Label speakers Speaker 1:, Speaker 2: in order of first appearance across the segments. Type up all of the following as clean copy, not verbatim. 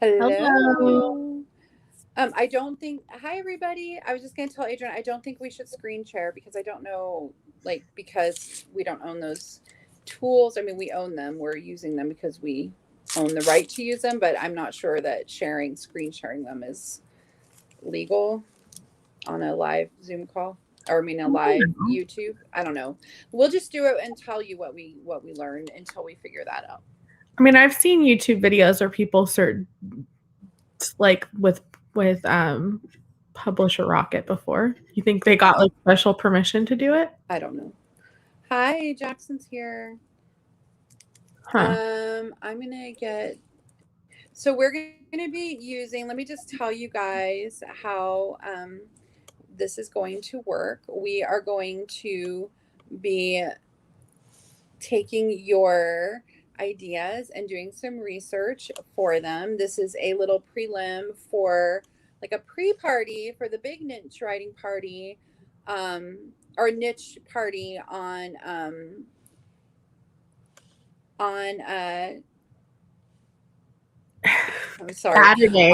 Speaker 1: Hello.
Speaker 2: Hello. I don't think. Hi, everybody. I was just going to tell Adrian. I don't think we should screen share because I don't know, because we don't own those tools. I mean, we own them. We're using them because we own the right to use them. But I'm not sure that screen sharing them is legal on a live Zoom call, or I mean, a live YouTube. I don't know. We'll just do it and tell you what we learned until we figure that out.
Speaker 1: I mean, I've seen YouTube videos where people search like with Publisher Rocket before. You think they got like special permission to do it?
Speaker 2: I don't know. Hi, Jackson's here.
Speaker 1: Huh.
Speaker 2: I'm gonna get. So we're gonna be using. Let me just tell you guys how this is going to work. We are going to be taking your ideas and doing some research for them. This is a little prelim for like a pre-party for the big niche writing party, or niche party on I'm sorry.
Speaker 1: Saturday.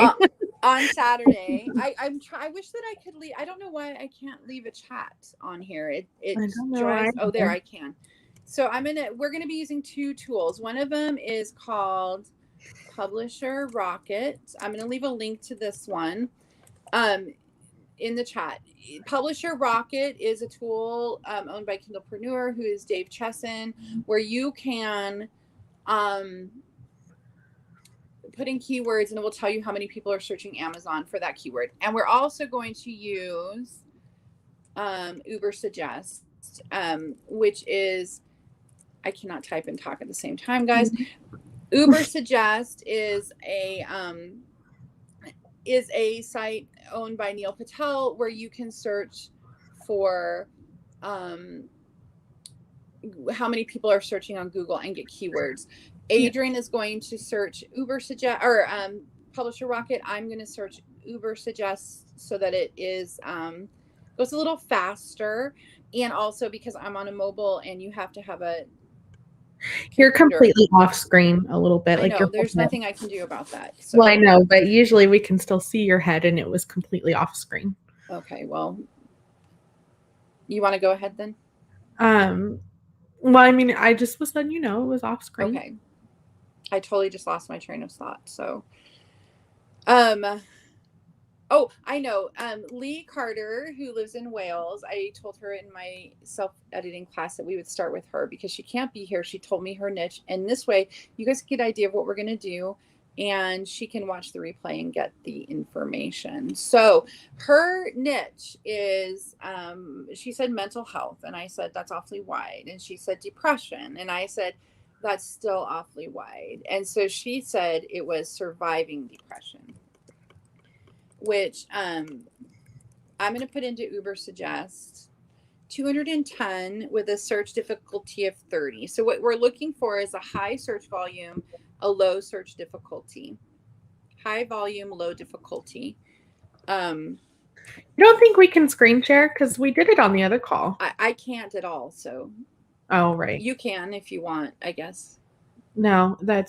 Speaker 2: On Saturday. I wish that I could leave. I don't know why I can't leave a chat on here. It
Speaker 1: I don't know.
Speaker 2: drives. Oh, there I can. So we're gonna be using two tools. One of them is called Publisher Rocket. I'm gonna leave a link to this one in the chat. Publisher Rocket is a tool owned by Kindlepreneur, who is Dave Chesson, where you can put in keywords and it will tell you how many people are searching Amazon for that keyword. And we're also going to use Uber Suggest, which is, I cannot type and talk at the same time, guys. Uber Suggest is a site owned by Neil Patel where you can search for how many people are searching on Google and get keywords. Adrian is going to search Uber Suggest or Publisher Rocket. I'm going to search Uber Suggest so that it is goes a little faster, and also because I'm on a mobile and you have to have a
Speaker 1: You're completely off screen a little bit.
Speaker 2: I know, there's nothing I can do about that.
Speaker 1: So. Well, I know, but usually we can still see your head, and it was completely off screen.
Speaker 2: Okay, well, you want to go ahead then?
Speaker 1: Well, I mean, I just was letting you know it was off screen.
Speaker 2: Okay. I totally just lost my train of thought. So, oh, I know. Lee Carter, who lives in Wales, I told her in my self-editing class that we would start with her because she can't be here. She told me her niche. And this way, you guys get an idea of what we're going to do. And she can watch the replay and get the information. So her niche is, she said mental health. And I said, that's awfully wide. And she said depression. And I said, that's still awfully wide. And so she said it was surviving depression, which I'm going to put into Uber Suggest 210 with a search difficulty of 30. So what we're looking for is a high search volume, a low search difficulty. High volume, low difficulty.
Speaker 1: You don't think we can screen share? Because we did it on the other call.
Speaker 2: I can't at all, so.
Speaker 1: Oh, right.
Speaker 2: You can if you want, I guess.
Speaker 1: No, I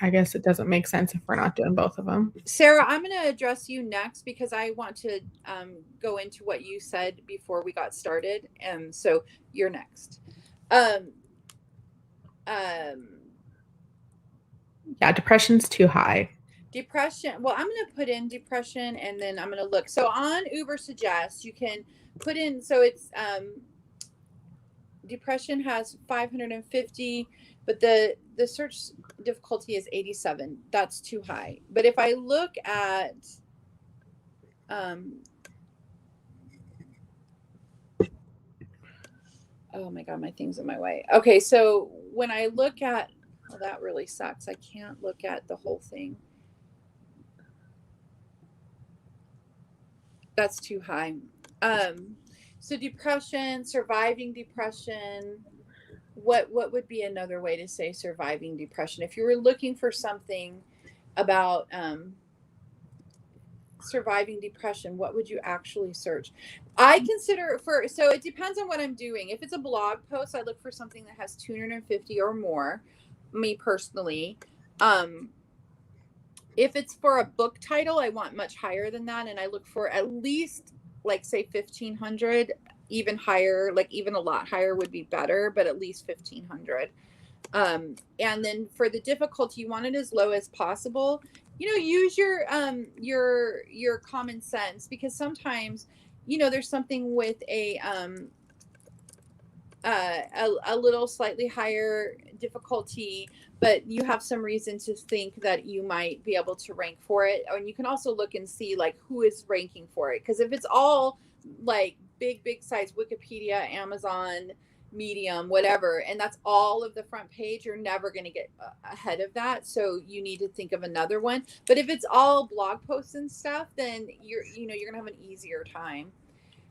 Speaker 1: guess it doesn't make sense if we're not doing both of them.
Speaker 2: Sarah, I'm going to address you next because I want to go into what you said before we got started. So you're next.
Speaker 1: Yeah, depression's too high.
Speaker 2: Depression. Well, I'm going to put in depression and then I'm going to look. So on Uber Suggest, you can put in, so it's depression has 550, but the search difficulty is 87. That's too high. But if I look at oh my god, my thing's in my way. Okay, so when I look at, well, that really sucks. I can't look at the whole thing. That's too high. So depression, surviving depression. What would be another way to say surviving depression? If you were looking for something about surviving depression, what would you actually search? I consider so it depends on what I'm doing. If it's a blog post, I look for something that has 250 or more, me personally. If it's for a book title, I want much higher than that, and I look for at least, like, say 1,500. Even higher, like even a lot higher would be better, but at least 1,500. And then for the difficulty, you want it as low as possible. Use your common sense, because sometimes, there's something with a little slightly higher difficulty, but you have some reason to think that you might be able to rank for it. And you can also look and see, like, who is ranking for it. Because if it's all like big size, Wikipedia, Amazon, Medium, whatever, and that's all of the front page, you're never going to get ahead of that. So you need to think of another one. But if it's all blog posts and stuff, then you're going to have an easier time.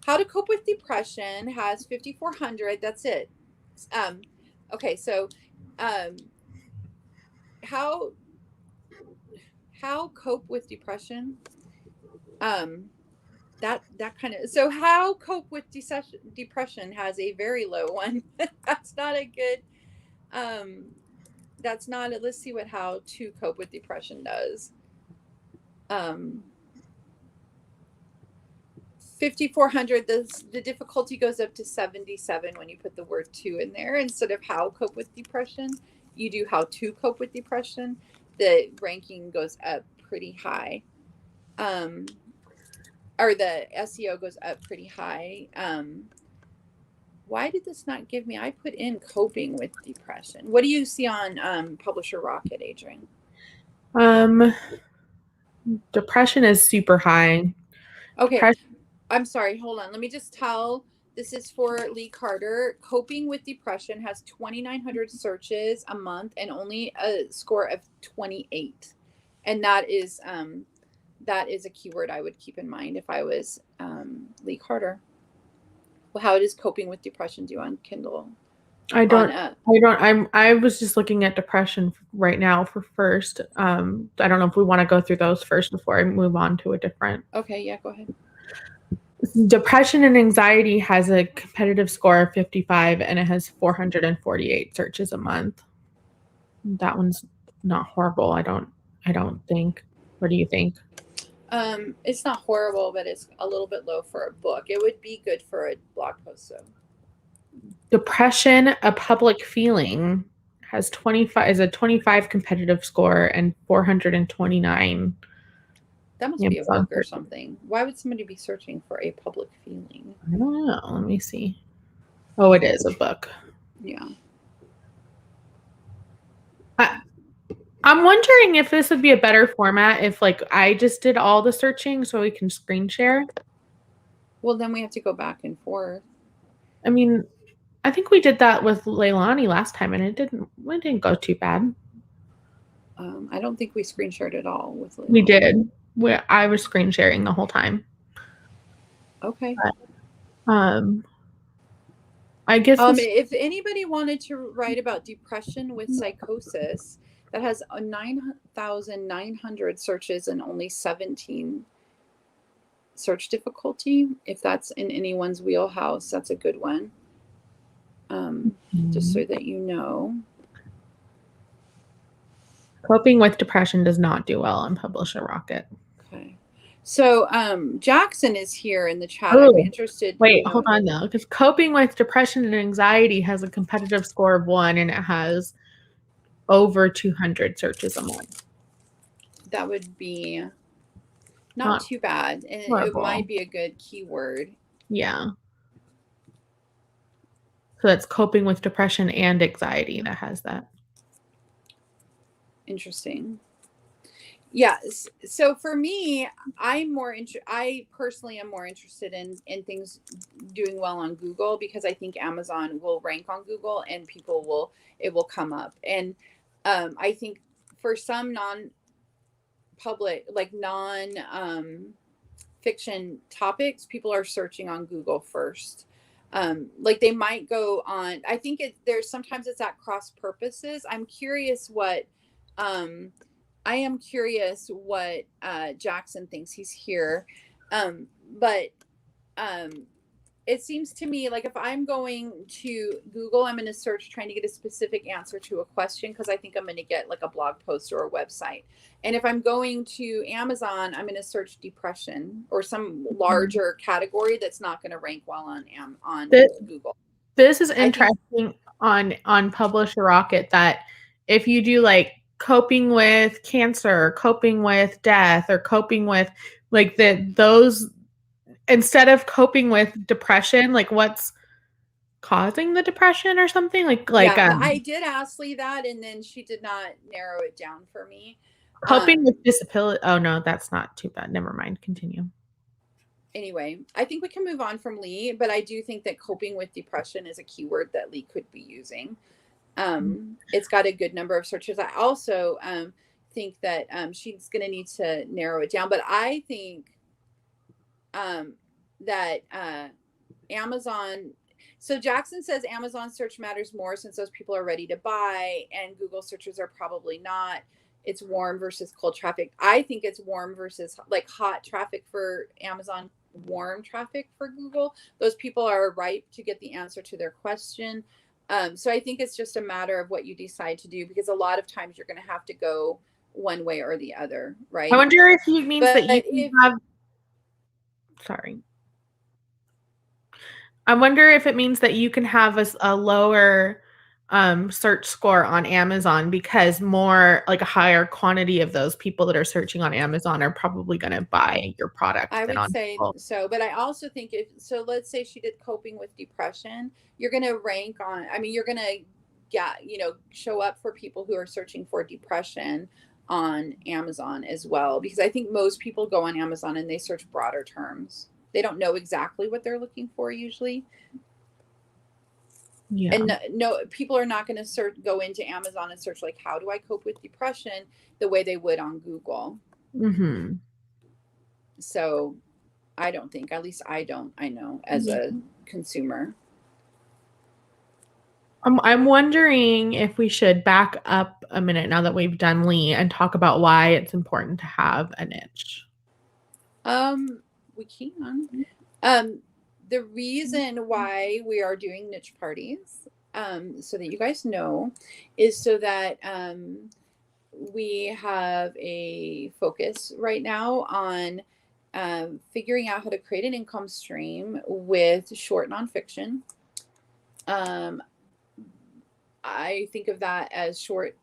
Speaker 2: How to Cope with Depression has 5,400. That's it. Okay, so how cope with depression? That kind of, so how cope with depression has a very low one. That's not a good. That's not. Let's see what how to cope with depression does. 5,400, the difficulty goes up to 77 when you put the word to in there. Instead of how cope with depression, you do how to cope with depression. The ranking goes up pretty high. Or the SEO goes up pretty high. Why did this not give me? I put in coping with depression. What do you see on Publisher Rocket, Adrian?
Speaker 1: Depression is super high.
Speaker 2: Okay.
Speaker 1: Depression.
Speaker 2: I'm sorry, hold on. Let me just tell, this is for Lee Carter. Coping with Depression has 2,900 searches a month and only a score of 28. And that is a keyword I would keep in mind if I was Lee Carter. Well, how does Coping with Depression do on Kindle?
Speaker 1: I was just looking at depression right now for first. I don't know if we want to go through those first before I move on to a different.
Speaker 2: Okay, yeah, go ahead.
Speaker 1: Depression and anxiety has a competitive score of 55 and it has 448 searches a month. That one's not horrible. I don't think. What do you think?
Speaker 2: It's not horrible, but it's a little bit low for a book. It would be good for a blog post, though.
Speaker 1: Depression, a public feeling, has 25 competitive score and 429.
Speaker 2: That must be a book or something. Why would somebody be searching for a public feeling?
Speaker 1: I don't know. Let me see. Oh, it is a book.
Speaker 2: Yeah.
Speaker 1: I'm wondering if this would be a better format if, like, I just did all the searching so we can screen share.
Speaker 2: Well, then we have to go back and forth.
Speaker 1: I mean, I think we did that with Leilani last time, and it didn't go too bad.
Speaker 2: I don't think we screen shared at all with Leilani.
Speaker 1: We did. I was screen sharing the whole time.
Speaker 2: Okay.
Speaker 1: But, I guess
Speaker 2: if anybody wanted to write about depression with psychosis, that has 9,900 searches and only 17 search difficulty. If that's in anyone's wheelhouse, that's a good one. Just so that you know.
Speaker 1: Coping with depression does not do well on Publisher Rocket.
Speaker 2: Okay. So Jackson is here in the chat.
Speaker 1: Oh,
Speaker 2: I'm interested.
Speaker 1: Wait, hold on though, because Coping with Depression and Anxiety has a competitive score of 1 and it has over 200 searches a month.
Speaker 2: That would be not too bad, and it might be a good keyword.
Speaker 1: Yeah. So that's Coping with Depression and Anxiety that has that.
Speaker 2: Interesting. Yes. So for me, I personally am more interested in things doing well on Google, because I think Amazon will rank on Google and it will come up. And I think for some non-public, like non-fiction topics, people are searching on Google first. Like they might go on, I think sometimes it's at cross purposes. I'm curious what Jackson thinks. He's here. But it seems to me like if I'm going to Google, I'm going to search trying to get a specific answer to a question because I think I'm going to get like a blog post or a website. And if I'm going to Amazon, I'm going to search depression or some larger category that's not going to rank well on Google.
Speaker 1: This is interesting on Publisher Rocket that if you do like coping with cancer, coping with death, or coping with like those instead of coping with depression, like what's causing the depression or something like
Speaker 2: I did ask Lee that, and then she did not narrow it down for me.
Speaker 1: Coping with disability. Oh no, that's not too bad. Never mind. Continue.
Speaker 2: Anyway, I think we can move on from Lee, but I do think that coping with depression is a keyword that Lee could be using. It's got a good number of searches. I also think that she's going to need to narrow it down, but I think that Amazon. So Jackson says Amazon search matters more since those people are ready to buy, and Google searches are probably not. It's warm versus cold traffic. I think it's warm versus like hot traffic for Amazon, warm traffic for Google. Those people are ripe to get the answer to their question. So I think it's just a matter of what you decide to do, because a lot of times you're going to have to go one way or the other, right?
Speaker 1: I wonder if it means that you can have. Sorry. I wonder if it means that you can have a lower search score on Amazon because more like a higher quantity of those people that are searching on Amazon are probably going to buy your product.
Speaker 2: I would say so, but I also think let's say she did coping with depression, you're going to rank on, I mean, you're going to show up for people who are searching for depression on Amazon as well, because I think most people go on Amazon and they search broader terms. They don't know exactly what they're looking for usually. Yeah. And no, people are not going to go into Amazon and search like, how do I cope with depression, the way they would on Google.
Speaker 1: Mm-hmm.
Speaker 2: So I don't think, at least I know as a consumer.
Speaker 1: I'm wondering if we should back up a minute now that we've done Lee and talk about why it's important to have a niche.
Speaker 2: We can. The reason why we are doing niche parties, so that you guys know, is so that we have a focus right now on figuring out how to create an income stream with short nonfiction. I think of that as short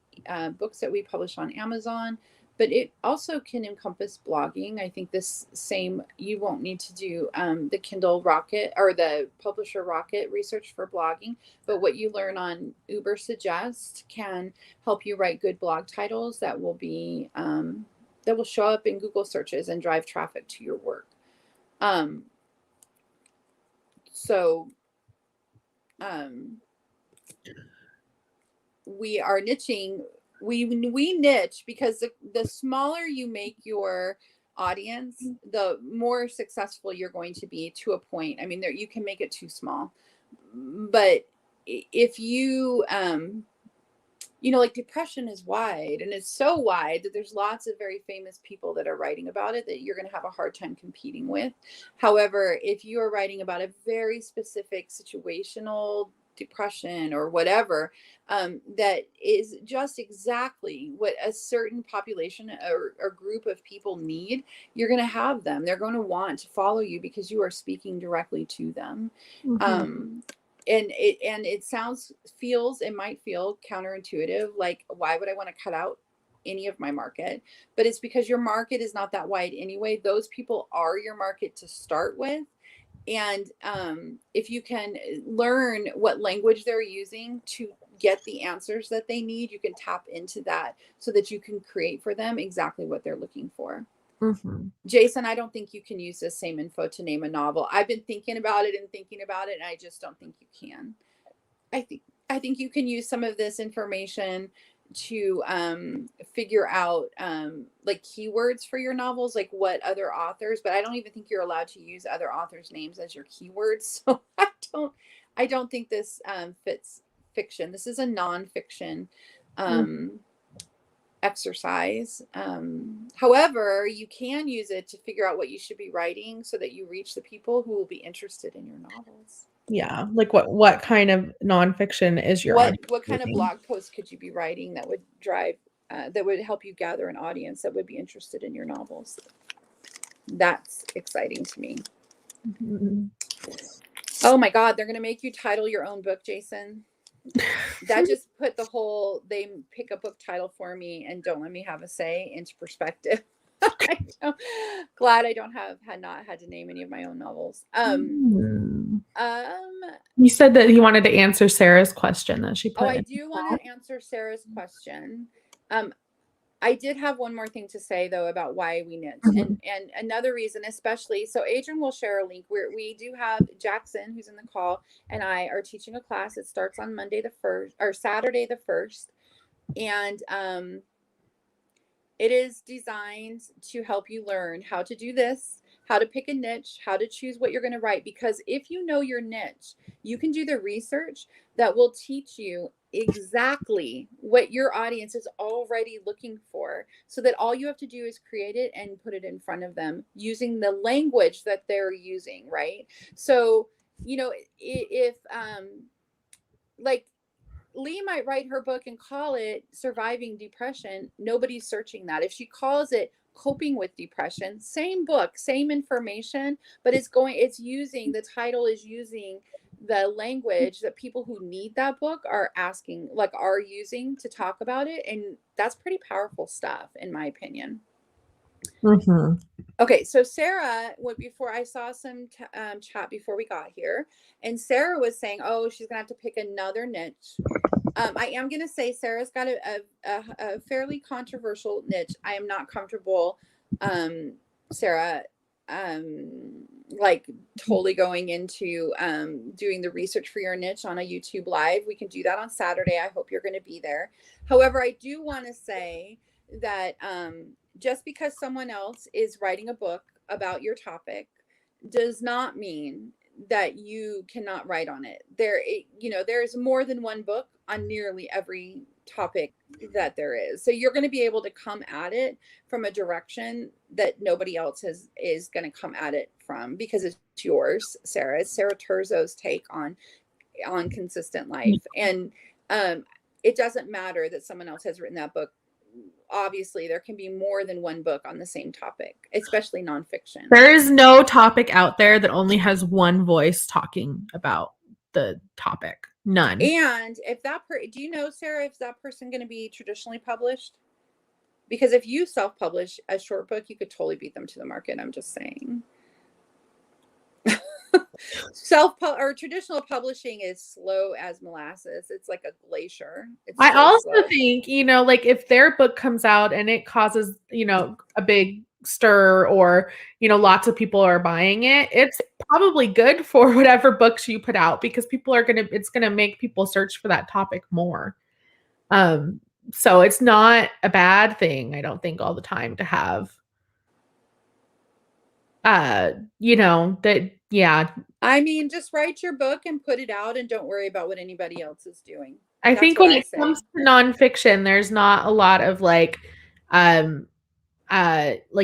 Speaker 2: books that we publish on Amazon, but it also can encompass blogging. I think you won't need to do the Kindle Rocket or the Publisher Rocket research for blogging, but what you learn on Uber Suggest can help you write good blog titles that will be that will show up in Google searches and drive traffic to your work. We are niching. We niche because the smaller you make your audience, the more successful you're going to be to a point. I mean, you can make it too small, but if you like depression is wide, and it's so wide that there's lots of very famous people that are writing about it that you're going to have a hard time competing with. However, if you are writing about a very specific situational depression or whatever, that is just exactly what a certain population or group of people need, you're going to have them. They're going to want to follow you because you are speaking directly to them. Mm-hmm. And it might feel counterintuitive, like, why would I want to cut out any of my market? But it's because your market is not that wide anyway. Those people are your market to start with. And if you can learn what language they're using to get the answers that they need, you can tap into that so that you can create for them exactly what they're looking for. Mm-hmm. Jason, I don't think you can use the same info to name a novel. I've been thinking about it, and I just don't think you can. I think you can use some of this information to figure out like keywords for your novels, like what other authors, but I don't even think you're allowed to use other authors' names as your keywords. So I don't think this fits fiction. This is a nonfiction exercise. However, you can use it to figure out what you should be writing so that you reach the people who will be interested in your novels.
Speaker 1: Yeah. Like what kind of nonfiction is your audience
Speaker 2: What kind of
Speaker 1: reading?
Speaker 2: blog post could you be writing that would drive that would help you gather an audience that would be interested in your novels? That's exciting to me.
Speaker 1: Mhm.
Speaker 2: Oh my God, they're going to make you title your own book, Jason. That just put the whole, they pick a book title for me and don't let me have a say into perspective. Glad I had not had to name any of my own novels.
Speaker 1: You said that he wanted to answer Sarah's question that she put.
Speaker 2: I do want to answer Sarah's question. I did have one more thing to say though about why we niche, and another reason, especially. So Adrian will share a link where we do have Jackson, who's in the call, and I are teaching a class. It starts on Monday the 1st or Saturday the 1st, and it is designed to help you learn how to do this, how to pick a niche, how to choose what you're going to write. Because if you know your niche, you can do the research that will teach you exactly what your audience is already looking for, so that all you have to do is create it and put it in front of them using the language that they're using, right? So, if like Lee might write her book and call it Surviving Depression. Nobody's searching that. If she calls it Coping with Depression, same book, same information, but it's using, the title is using the language that people who need that book are using to talk about it. And that's pretty powerful stuff, in my opinion.
Speaker 1: Mm-hmm.
Speaker 2: Okay, so Sarah, before I saw some chat before we got here, and Sarah was saying, oh, she's gonna have to pick another niche. I am gonna say Sarah's got a fairly controversial niche. I am not comfortable, Sarah, like totally going into doing the research for your niche on a YouTube live. We can do that on Saturday. I hope you're going to be there. However, I do want to say that just because someone else is writing a book about your topic does not mean that you cannot write on it. There's more than one book on nearly every topic that there is. So you're going to be able to come at it from a direction that nobody else is going to come at it from, because it's yours, Sarah. It's Sarah Terzo's take on consistent life. And it doesn't matter that someone else has written that book. Obviously, there can be more than one book on the same topic, especially nonfiction.
Speaker 1: There is no topic out there that only has one voice talking about the topic. None.
Speaker 2: And if do you know, Sarah, if that person going to be traditionally published? Because if you self-publish a short book, you could totally beat them to the market. I'm just saying. Traditional publishing is slow as molasses. It's like a glacier.
Speaker 1: I also think, like if their book comes out and it causes, a big stir, or, lots of people are buying it, it's probably good for whatever books you put out, because it's going to make people search for that topic more. So it's not a bad thing, I don't think, all the time to have, that, yeah.
Speaker 2: I mean, just write your book and put it out and don't worry about what anybody else is doing.
Speaker 1: I think when it comes to nonfiction, there's not a lot of like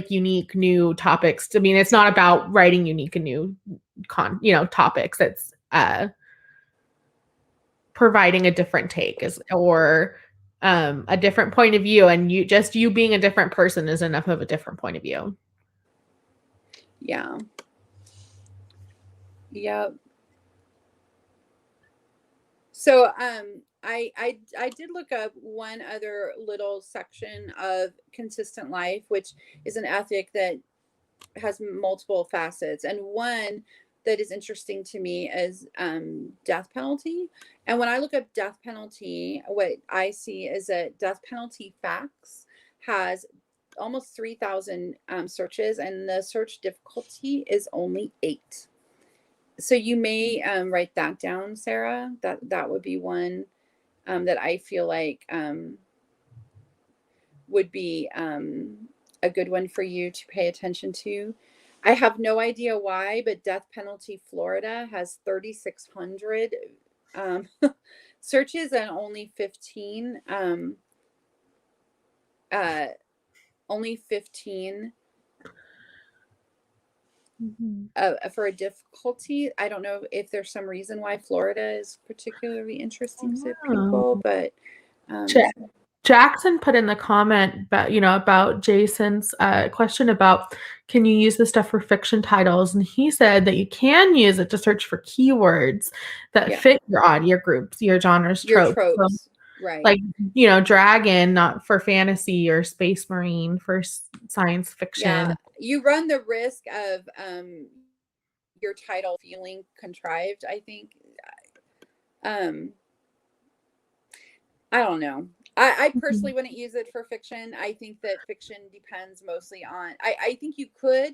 Speaker 1: unique new topics. I mean, it's not about writing unique and new topics. It's providing a different take or a different point of view, and you being a different person is enough of a different point of view.
Speaker 2: Yeah. Yep. So I did look up one other little section of consistent life, which is an ethic that has multiple facets, and one that is interesting to me is death penalty. And when I look up death penalty, what I see is that death penalty facts has almost 3,000 searches, and the search difficulty is only 8. So you may write that down, Sarah. That would be one that I feel like would be a good one for you to pay attention to. I have no idea why, but Death Penalty Florida has 3,600 searches and only 15 only 15
Speaker 1: Mm-hmm.
Speaker 2: for a difficulty. I don't know if there's some reason why Florida is particularly interesting to people, but
Speaker 1: Jackson put in the comment about Jason's question about can you use this stuff for fiction titles, and he said that you can use it to search for keywords that fit your audio groups, your genres,
Speaker 2: your
Speaker 1: tropes.
Speaker 2: tropes.
Speaker 1: So,
Speaker 2: right.
Speaker 1: Like, dragon, not for fantasy, or space marine for science fiction.
Speaker 2: Yeah, you run the risk of your title feeling contrived, I think. I don't know. I personally wouldn't use it for fiction. I think that fiction depends mostly on, I think you could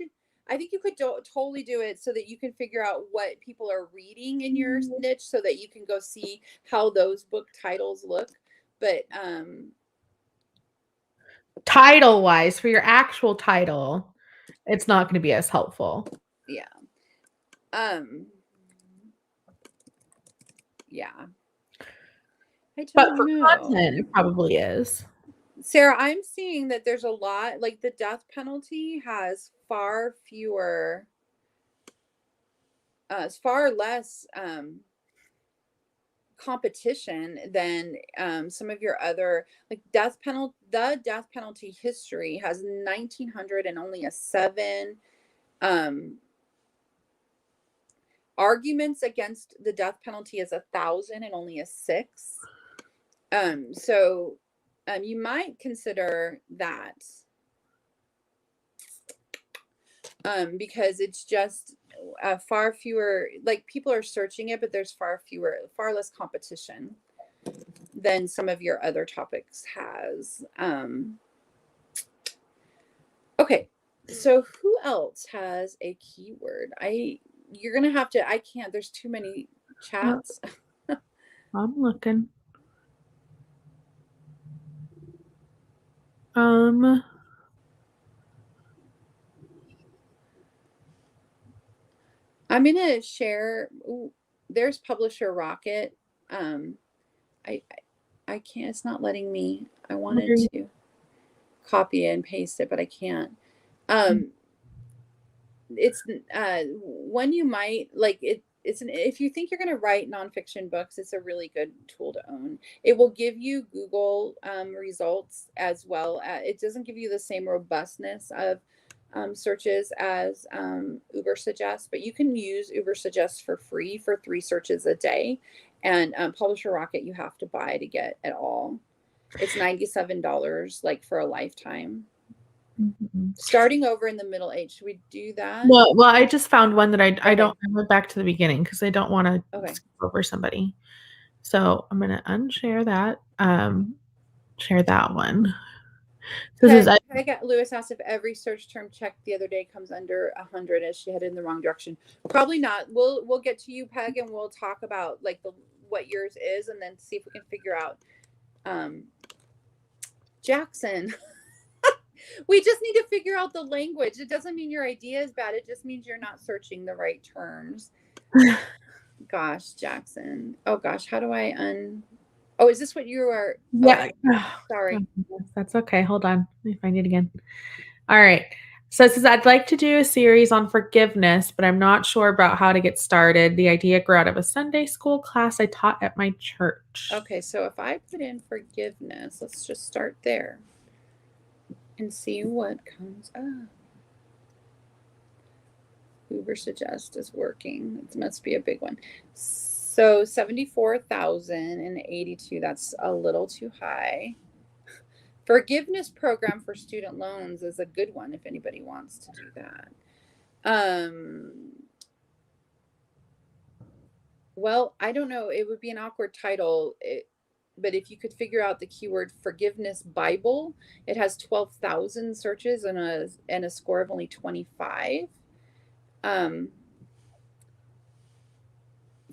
Speaker 2: totally do it so that you can figure out what people are reading in your niche so that you can go see how those book titles look. But
Speaker 1: title wise, for your actual title, it's not going to be as helpful.
Speaker 2: Yeah. Yeah.
Speaker 1: But for content, it probably is.
Speaker 2: Sarah, I'm seeing that there's a lot, like the death penalty has far less competition than some of your other, like the death penalty history has 1,900 and only a 7 arguments against the death penalty is 1,000 and only a 6. So you might consider that because it's just far fewer, like people are searching it, but there's far less competition than some of your other topics has. Okay, so who else has a keyword? You're gonna have to. I can't. There's too many chats.
Speaker 1: I'm looking.
Speaker 2: I'm gonna share. Ooh, there's Publisher Rocket. I can't. It's not letting me. I wanted to copy and paste it, but I can't. It's when you might like it. If you think you're going to write nonfiction books, it's a really good tool to own. It will give you Google results as well. It doesn't give you the same robustness of searches as Ubersuggest, but you can use Ubersuggest for free for 3 searches a day. And Publisher Rocket you have to buy to get at all. It's $97 like for a lifetime. Starting over in the middle age. Should we do that?
Speaker 1: Well, I just found one that I went back to the beginning because I don't want to skip over somebody. So I'm gonna unshare that. Share that one.
Speaker 2: Lewis asked if every search term checked the other day comes under 100 as she headed in the wrong direction. Probably not. We'll get to you, Peg, and we'll talk about like what yours is, and then see if we can figure out. Jackson. We just need to figure out the language. It doesn't mean your idea is bad. It just means you're not searching the right terms. Gosh, Jackson. Oh gosh, how do I Oh, is this what you are?
Speaker 1: Yeah.
Speaker 2: Sorry.
Speaker 1: That's okay. Hold on. Let me find it again. All right. So it says, I'd like to do a series on forgiveness, but I'm not sure about how to get started. The idea grew out of a Sunday school class I taught at my church.
Speaker 2: Okay, so if I put in forgiveness, let's just start there and see what comes up. Ubersuggest is working. It must be a big one. So 74,082. That's a little too high. Forgiveness program for student loans is a good one if anybody wants to do that. Well, I don't know. It would be an awkward title. But if you could figure out the keyword forgiveness Bible, it has 12,000 searches and a score of only 25.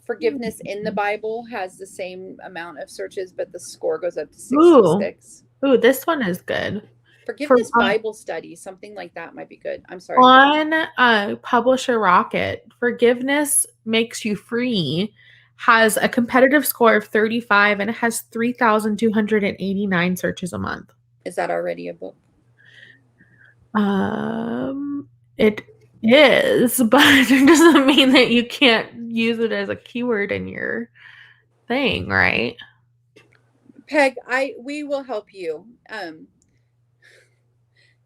Speaker 2: Forgiveness in the Bible has the same amount of searches, but the score goes up to 66.
Speaker 1: Ooh, this one is good.
Speaker 2: Forgiveness Bible study, something like that might be good. I'm sorry.
Speaker 1: On Publisher Rocket, forgiveness makes you free has a competitive score of 35 and it has 3,289 searches a month.
Speaker 2: Is that already a book?
Speaker 1: It is, but it doesn't mean that you can't use it as a keyword in your thing, right?
Speaker 2: Peg, we will help you.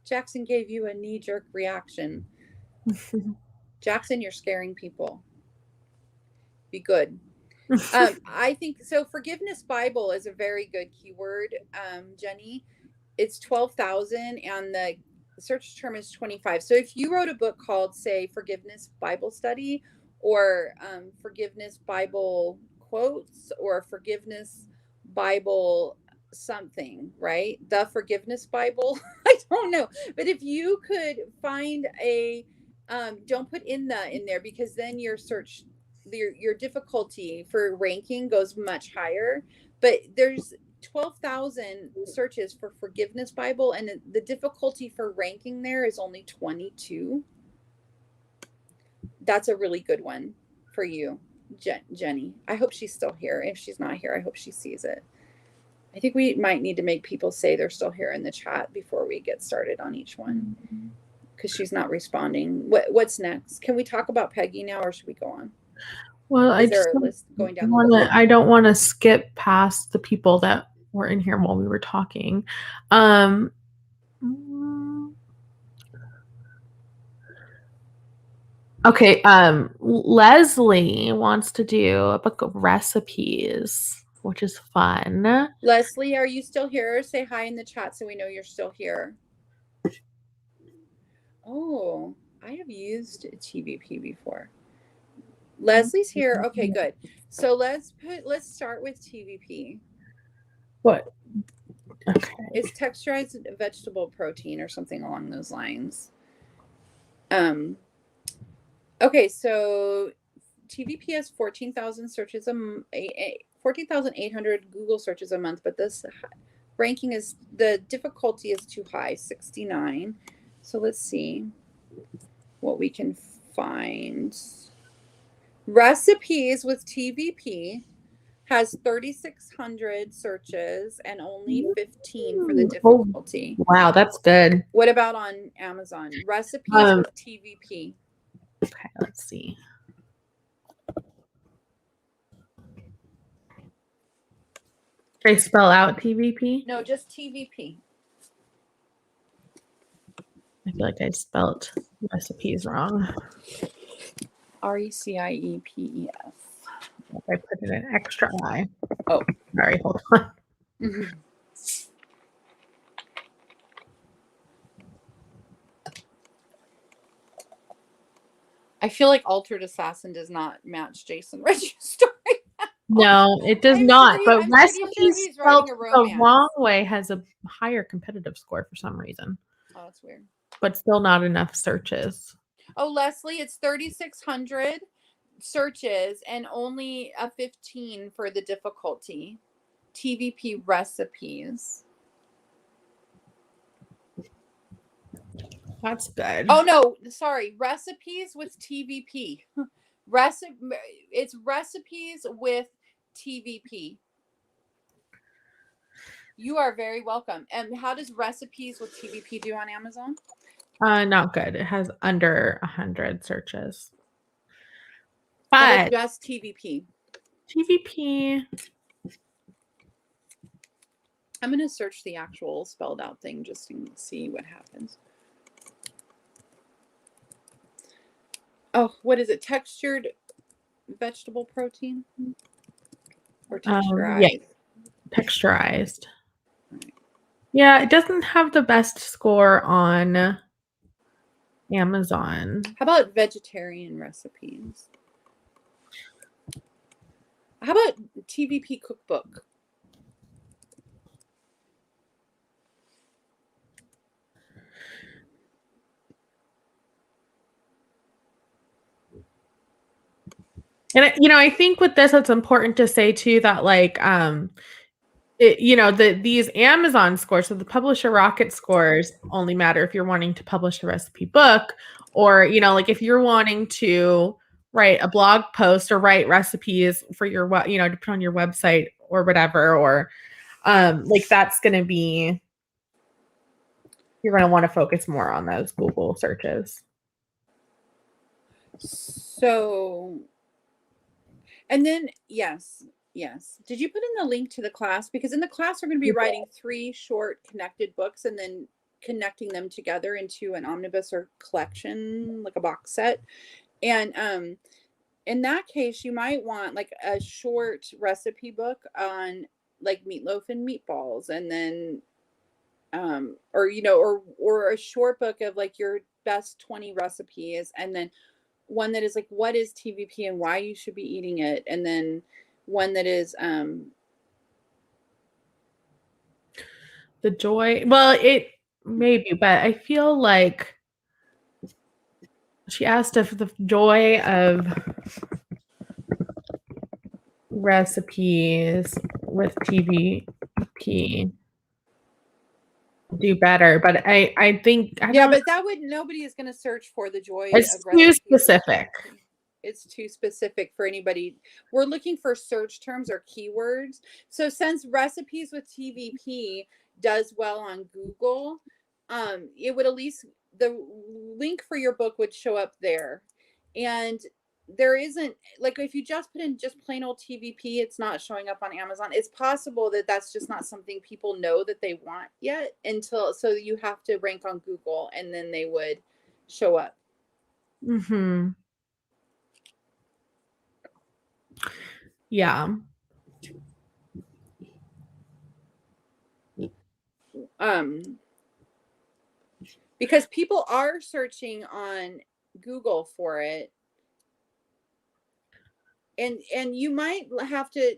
Speaker 2: Jackson gave you a knee-jerk reaction. Jackson, you're scaring people. Be good. I think so. Forgiveness Bible is a very good keyword, Jenny. It's 12,000 and the search term is 25. So if you wrote a book called, say, Forgiveness Bible Study, or Forgiveness Bible Quotes, or Forgiveness Bible something, right? The Forgiveness Bible. I don't know. But if you could find a, don't put in there, because then your search, your difficulty for ranking goes much higher. But there's 12,000 searches for Forgiveness Bible, and the difficulty for ranking there is only 22. That's a really good one for you, Jenny. I hope she's still here. If she's not here, I hope she sees it. I think we might need to make people say they're still here in the chat before we get started on each one, because she's not responding. What's next? Can we talk about Peggy now, or should we go on?
Speaker 1: Well,
Speaker 2: Is there a list going down?
Speaker 1: I don't want to skip past the people that were in here while we were talking. Okay, Leslie wants to do a book of recipes, which is fun.
Speaker 2: Leslie, are you still here? Say hi in the chat so we know you're still here. Oh, I have used TVP before. Leslie's here. Okay, good. So let's start with TVP.
Speaker 1: What? Okay.
Speaker 2: It's texturized vegetable protein or something along those lines. Okay, so TVP has 14,000 searches 14,800 Google searches a month, but this ranking is, the difficulty is too high, 69. So let's see what we can find. Recipes with TVP has 3,600 searches and only 15 for the difficulty.
Speaker 1: Wow, that's good.
Speaker 2: What about on Amazon? Recipes with TVP.
Speaker 1: Okay, let's see. Should I spell out TVP?
Speaker 2: No, just TVP.
Speaker 1: I feel like I spelled recipes wrong.
Speaker 2: RECIEPES.
Speaker 1: I put in an extra I.
Speaker 2: Oh,
Speaker 1: sorry, hold on.
Speaker 2: Mm-hmm. I feel like Altered Assassin does not match Jason Reggie's story.
Speaker 1: No, it does not. But recipes spelled the wrong way has a higher competitive score for some reason.
Speaker 2: Oh, that's weird.
Speaker 1: But still not enough searches.
Speaker 2: Oh, Leslie, it's 3,600 searches and only a 15 for the difficulty. TVP recipes.
Speaker 1: That's good.
Speaker 2: Oh no, sorry. Recipes with TVP. It's recipes with TVP. You are very welcome. And how does recipes with TVP do on Amazon?
Speaker 1: Not good. It has under 100 searches. But
Speaker 2: just TVP.
Speaker 1: TVP.
Speaker 2: I'm going to search the actual spelled out thing just to see what happens. Oh, what is it? Textured vegetable protein? Or texturized?
Speaker 1: Yeah, texturized. Yeah, it doesn't have the best score on Amazon.
Speaker 2: How about vegetarian recipes? How about TVP cookbook?
Speaker 1: And I think with this, it's important to say too that like these Amazon scores, so the Publisher Rocket scores only matter if you're wanting to publish a recipe book, or like if you're wanting to write a blog post or write recipes for your to put on your website or whatever, or like that's going to be You're going to want to focus more on those Google searches.
Speaker 2: So, and then, yes. Did you put in the link to the class? Because in the class, we're going to be writing 3 short connected books and then connecting them together into an omnibus or collection, like a box set. And in that case, you might want like a short recipe book on like meatloaf and meatballs, and then or a short book of like your best 20 recipes, and then one that is like what is TVP and why you should be eating it, and then one that is
Speaker 1: the joy. Well, it maybe, but I feel like she asked if the joy of recipes with TVP do better, but I think
Speaker 2: but that would nobody is going to search for the joy
Speaker 1: it's
Speaker 2: of
Speaker 1: too
Speaker 2: recipes.
Speaker 1: specific.
Speaker 2: It's too specific for anybody. We're looking for search terms or keywords. So since recipes with TVP does well on Google, it would at least the link for your book would show up there. And there isn't like if you just put in just plain old TVP, it's not showing up on Amazon. It's possible that that's just not something people know that they want yet until so you have to rank on Google and then they would show up.
Speaker 1: Mm-hmm. Yeah.
Speaker 2: Because people are searching on Google for it. And you might have to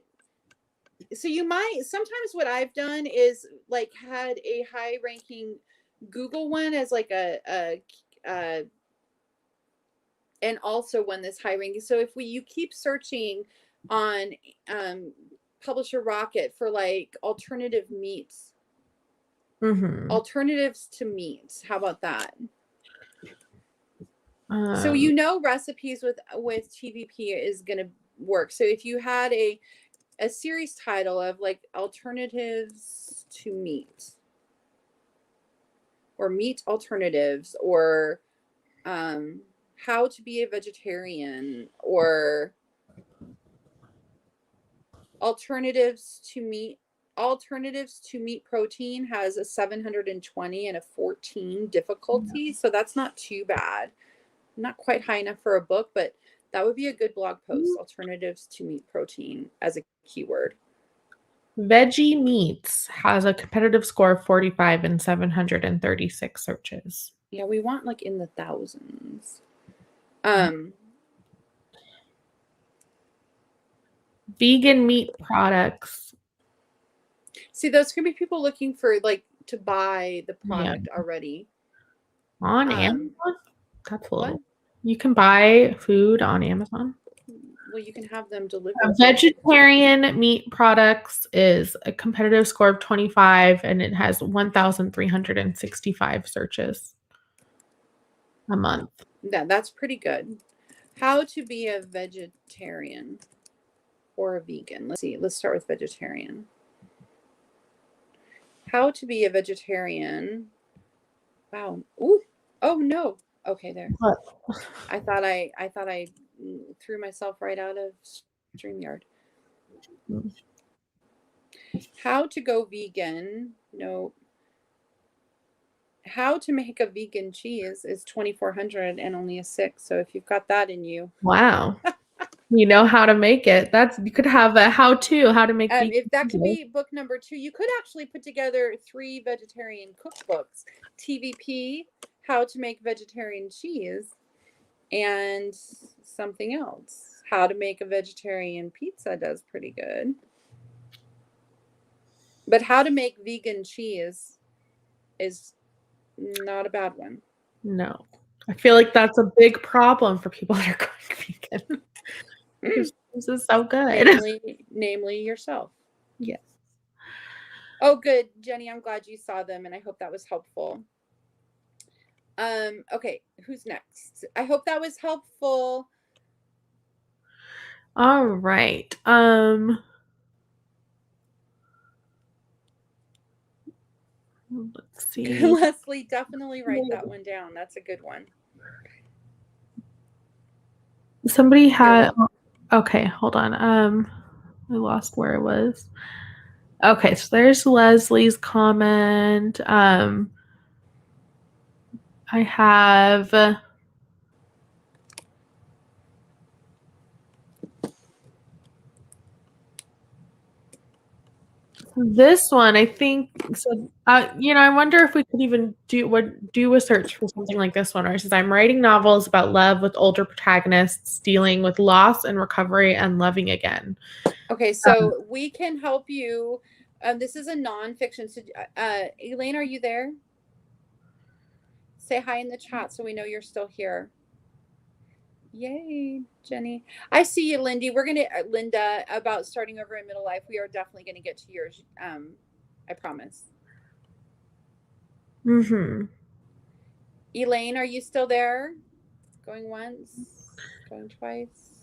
Speaker 2: sometimes what I've done is like had a high ranking Google one as like a and also one that's high ranking. So if you keep searching on Publisher Rocket for like alternative meats, alternatives to meats, how about that? So recipes with TVP is going to work. So if you had a series title of like alternatives to meat or meat alternatives or how to be a vegetarian or alternatives to meat protein has a 720 and a 14 difficulty. So that's not too bad. Not quite high enough for a book, but that would be a good blog post. Alternatives to meat protein as a keyword.
Speaker 1: Veggie Meats has a competitive score of 45 and 736 searches.
Speaker 2: Yeah, we want like in the thousands.
Speaker 1: Vegan meat products.
Speaker 2: See, those could be people looking for like to buy the product already.
Speaker 1: On Amazon? That's a little. You can buy food on Amazon.
Speaker 2: Well, you can have them delivered.
Speaker 1: Vegetarian meat products is a competitive score of 25 and it has 1,365 searches a month.
Speaker 2: Yeah, that's pretty good. How to be a vegetarian or a vegan. Let's see. Let's start with vegetarian. How to be a vegetarian. Wow. Ooh. Oh no. Okay, there. What? I thought I threw myself right out of StreamYard. How to go vegan. No. How to make a vegan cheese is 2,400 and only a 6. So if you've got that in you.
Speaker 1: Wow. You know how to make it. You could have a how to make
Speaker 2: if that could be book number 2, you could actually put together 3 vegetarian cookbooks. TVP, how to make vegetarian cheese, and something else. How to make a vegetarian pizza does pretty good. But how to make vegan cheese is not a bad one.
Speaker 1: No. I feel like that's a big problem for people that are going vegan. This is so good.
Speaker 2: Namely yourself.
Speaker 1: Yes.
Speaker 2: Oh, good, Jenny. I'm glad you saw them, and I hope that was helpful. Okay, who's next? I hope that was helpful.
Speaker 1: All right. Let's see.
Speaker 2: Leslie, definitely write that one down. That's a good one.
Speaker 1: Somebody had, okay, hold on. I lost where it was. Okay, so there's Leslie's comment. I have this one. I think so. I wonder if we could even do a search for something like this one. Where it says, "I'm writing novels about love with older protagonists dealing with loss and recovery and loving again."
Speaker 2: Okay, so we can help you. This is a nonfiction. So, Elaine, are you there? Say hi in the chat so we know you're still here. Yay, Jenny. I see you, Lindy. We're gonna Linda about starting over in middle life. We are definitely gonna get to yours. I promise. Elaine, are you still there? Going once, going twice.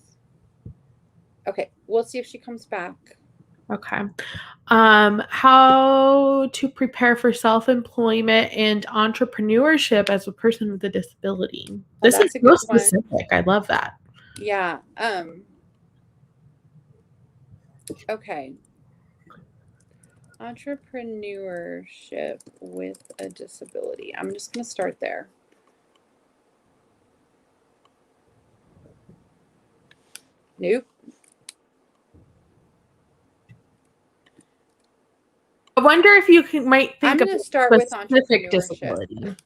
Speaker 2: Okay, we'll see if she comes back.
Speaker 1: Okay. How to prepare for self-employment and entrepreneurship as a person with a disability. This is so specific. I love that.
Speaker 2: Yeah. Okay. Entrepreneurship with a disability. I'm just going to start there. Nope.
Speaker 1: I wonder if you might think
Speaker 2: of a specific disability.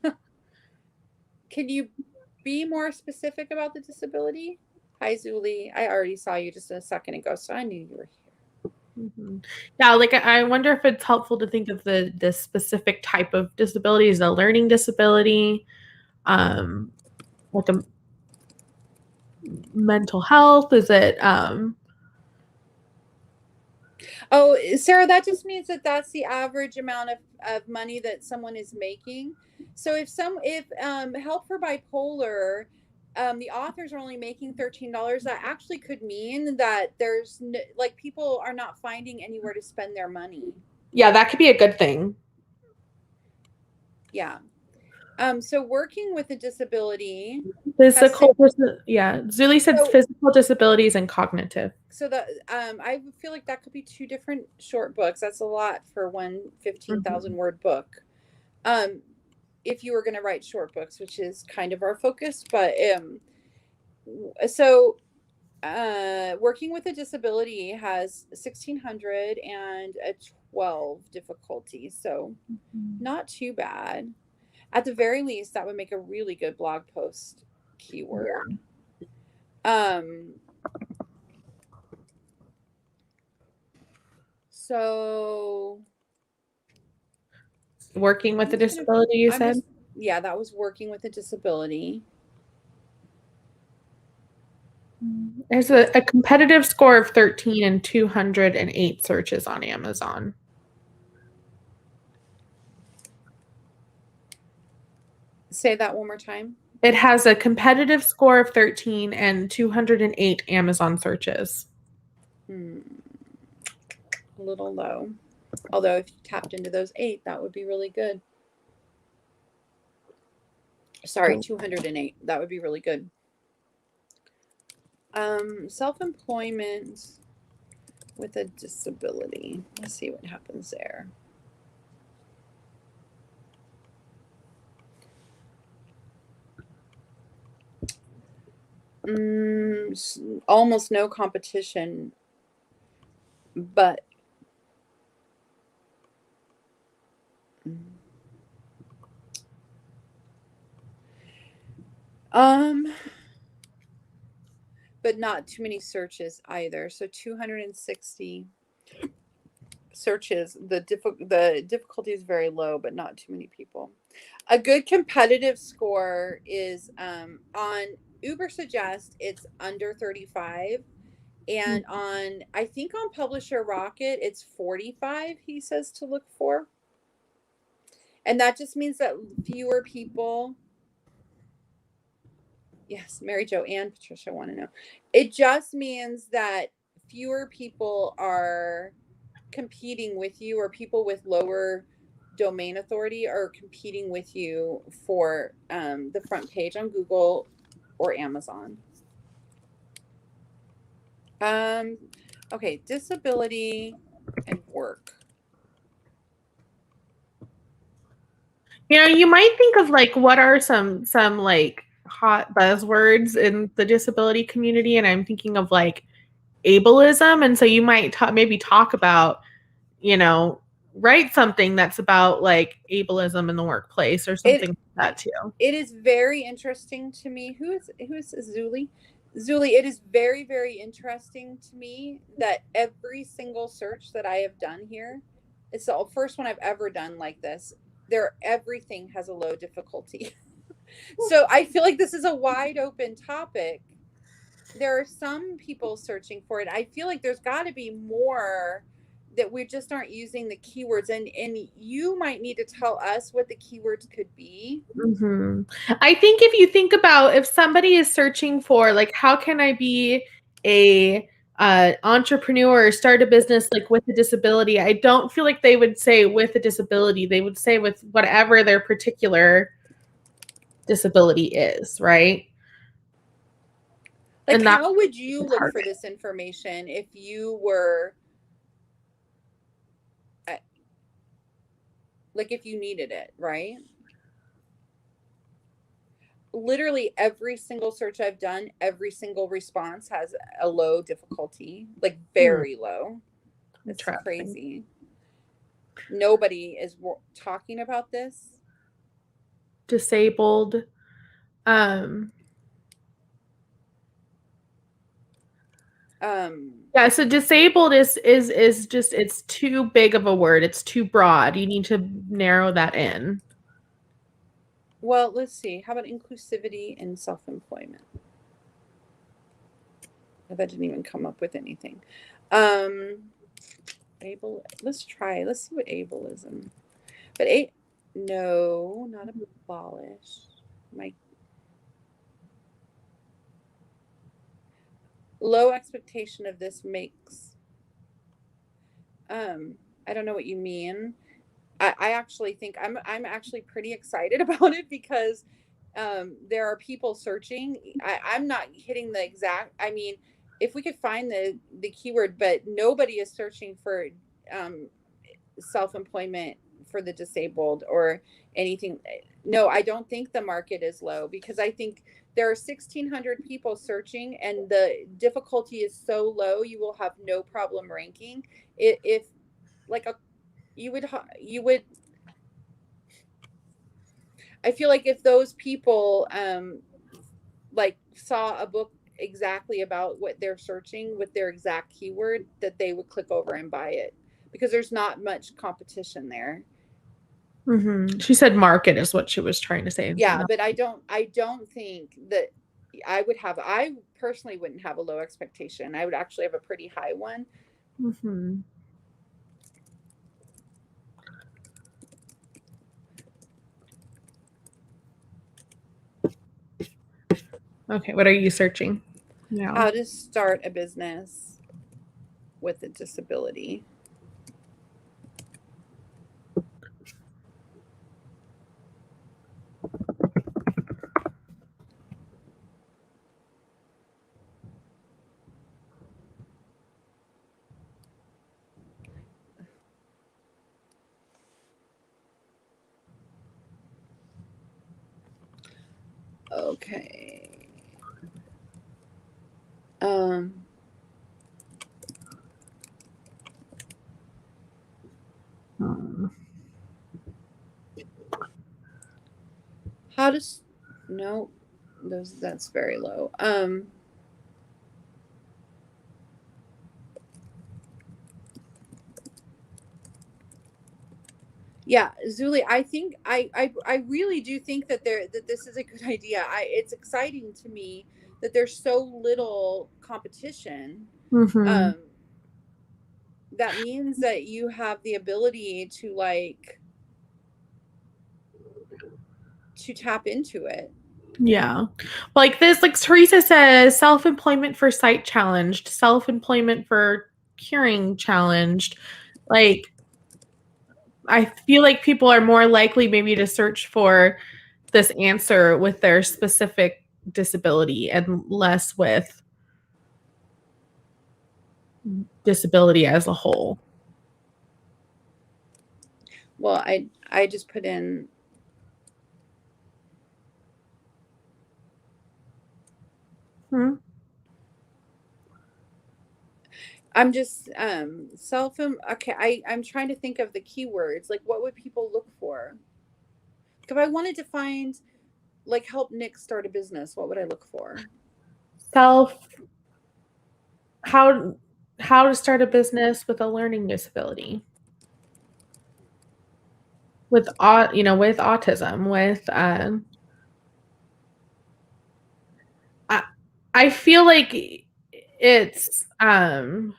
Speaker 2: Can you be more specific about the disability? Hi, Zuli. I already saw you just a second ago, so I knew you were here.
Speaker 1: Yeah, like I wonder if it's helpful to think of the specific type of disability as a learning disability, like a mental health. Is it?
Speaker 2: Oh, Sarah, that just means that that's the average amount of money that someone is making. So if Help for Bipolar, the authors are only making $13, that actually could mean that there's people are not finding anywhere to spend their money.
Speaker 1: Yeah, that could be a good thing.
Speaker 2: Yeah. So working with a disability.
Speaker 1: Physical, Zuli said physical disabilities and cognitive.
Speaker 2: So I feel like that could be two different short books. That's a lot for one 15,000 word book. If you were going to write short books, which is kind of our focus, but working with a disability has 1,600 and a 12 difficulty, so not too bad. At the very least, that would make a really good blog post keyword. Yeah. So
Speaker 1: working with a disability, you said?
Speaker 2: Yeah, that was working with a disability.
Speaker 1: There's a competitive score of 13 and 208 searches on Amazon.
Speaker 2: Say that one more time.
Speaker 1: It has a competitive score of 13 and 208 Amazon searches.
Speaker 2: A little low. Although if you tapped into those 8, that would be really good. Sorry, 208. That would be really good. Self-employment with a disability. Let's see what happens there. Almost no competition, but but not too many searches either. So 260 searches. The difficulty is very low, but not too many people. A good competitive score is on Ubersuggest, it's under 35. And I think on Publisher Rocket, it's 45, he says to look for. And that just means that fewer people. Yes, Mary Jo and Patricia want to know. It just means that fewer people are competing with you, or people with lower domain authority are competing with you for the front page on Google or Amazon. Okay, disability and work.
Speaker 1: You know, you might think of like what are some like hot buzzwords in the disability community, and I'm thinking of like ableism, and so you might maybe talk about, you know, write something that's about like ableism in the workplace or something like that too.
Speaker 2: It is very interesting to me. Who is Zuli? Zuli, it is very, very interesting to me that every single search that I have done here, it's the first one I've ever done like this. Everything has a low difficulty. So I feel like this is a wide open topic. There are some people searching for it. I feel like there's got to be more that we just aren't using the keywords, and you might need to tell us what the keywords could be.
Speaker 1: Mm-hmm. I think if you think about if somebody is searching for like how can I be a entrepreneur or start a business like with a disability, I don't feel like they would say with a disability. They would say with whatever their particular disability is, right?
Speaker 2: Like,
Speaker 1: and
Speaker 2: how would you look for this information if you were like, if you needed it, right? Literally every single search I've done, every single response has a low difficulty, like very low. It's crazy. Nobody is talking about this.
Speaker 1: Disabled. Yeah, so disabled is just, it's too big of a word. It's too broad. You need to narrow that in.
Speaker 2: Well, let's see. How about inclusivity and self-employment? That didn't even come up with anything. Let's try. Let's see what ableism. But no, not abolish. My low expectation of this makes. I don't know what you mean. I actually think I'm actually pretty excited about it because there are people searching. I'm not hitting the exact. I mean, if we could find the keyword, but nobody is searching for self-employment for the disabled or anything. No, I don't think the market is low because I think there are 1,600 people searching and the difficulty is so low, you will have no problem ranking. If like you would I feel like if those people like saw a book exactly about what they're searching with their exact keyword, that they would click over and buy it because there's not much competition there.
Speaker 1: Mm-hmm. She said market is what she was trying to say.
Speaker 2: Yeah, but I don't think that I personally wouldn't have a low expectation. I would actually have a pretty high one.
Speaker 1: Mm-hmm. Okay, what are you searching?
Speaker 2: Yeah. How to start a business with a disability. Okay. How does no that's very low. Yeah, Zuli, I think I really do think that this is a good idea. It's exciting to me that there's so little competition.
Speaker 1: Mm-hmm.
Speaker 2: That means that you have the ability to tap into it.
Speaker 1: Yeah. Like this, like Teresa says, self-employment for sight challenged, self-employment for hearing challenged. Like, I feel like people are more likely maybe to search for this answer with their specific disability and less with disability as a whole.
Speaker 2: Well, I just put in I'm just okay, I'm trying to think of the keywords. Like what would people look for? If I wanted to find like help Nick start a business, what would I look for?
Speaker 1: How to start a business with a learning disability. With autism, with I feel like it's I'm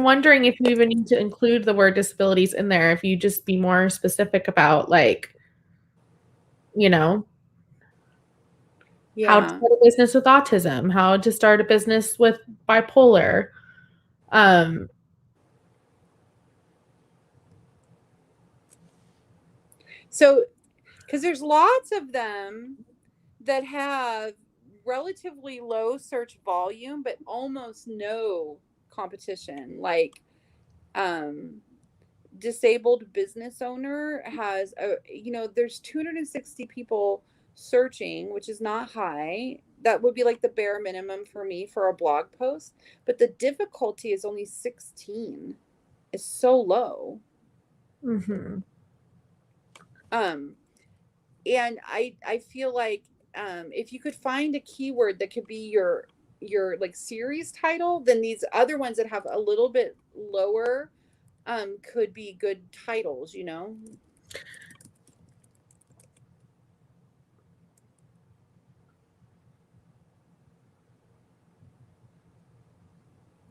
Speaker 1: wondering if you even need to include the word disabilities in there, if you just be more specific about like, how to start a business with autism, how to start a business with bipolar.
Speaker 2: So, because there's lots of them that have relatively low search volume, but almost no competition. Like, disabled business owner has there's 260 people searching, which is not high. That would be like the bare minimum for me for a blog post, but the difficulty is only 16. It's so low.
Speaker 1: Mm-hmm.
Speaker 2: And I feel like if you could find a keyword that could be your like series title, then these other ones that have a little bit lower could be good titles,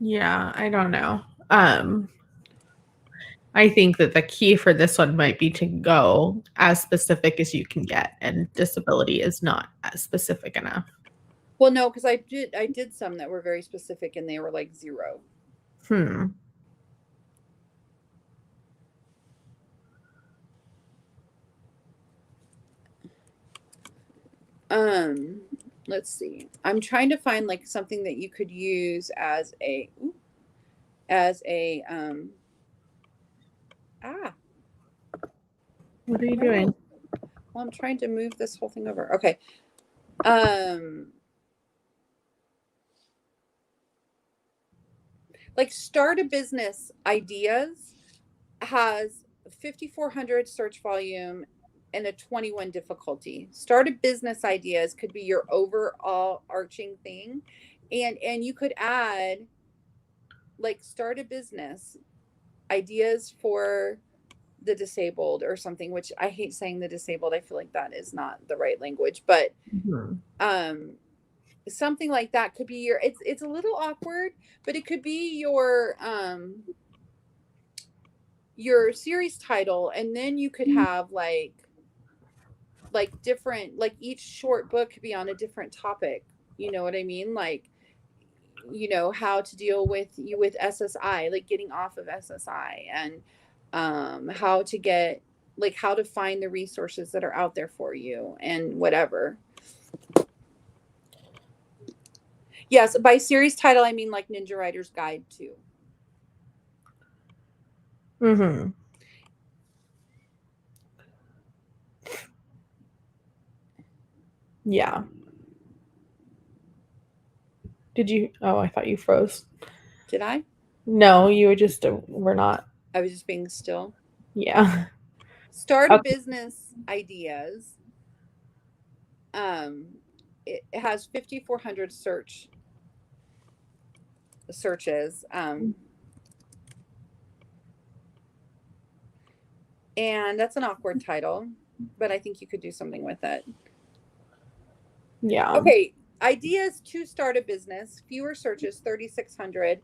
Speaker 1: Yeah, I don't know. I think that the key for this one might be to go as specific as you can get, and disability is not as specific enough.
Speaker 2: Well, no, because I did some that were very specific and they were like 0. Let's see. I'm trying to find like something that you could use as a
Speaker 1: What are you doing?
Speaker 2: Well, I'm trying to move this whole thing over. Okay. Like start a business ideas has 5,400 search volume and a 21 difficulty. Start a business ideas could be your overall arching thing. And you could add like start a business ideas for the disabled or something, which I hate saying the disabled. I feel like that is not the right language, but something like that could be it's a little awkward, but it could be your series title, and then you could have like different, like each short book could be on a different topic. You know what I mean? Like, how to deal with SSI, like getting off of SSI, and how to get like how to find the resources that are out there for you and whatever. Yes, by series title I mean like Ninja Writer's Guide to.
Speaker 1: Yeah. Did you? Oh, I thought you froze.
Speaker 2: Did I?
Speaker 1: No, you were just we're not.
Speaker 2: I was just being still.
Speaker 1: Yeah.
Speaker 2: Start a business ideas. It has 5,400 searches. And that's an awkward title, but I think you could do something with it.
Speaker 1: Yeah.
Speaker 2: Okay. Ideas to start a business, fewer searches, 3,600.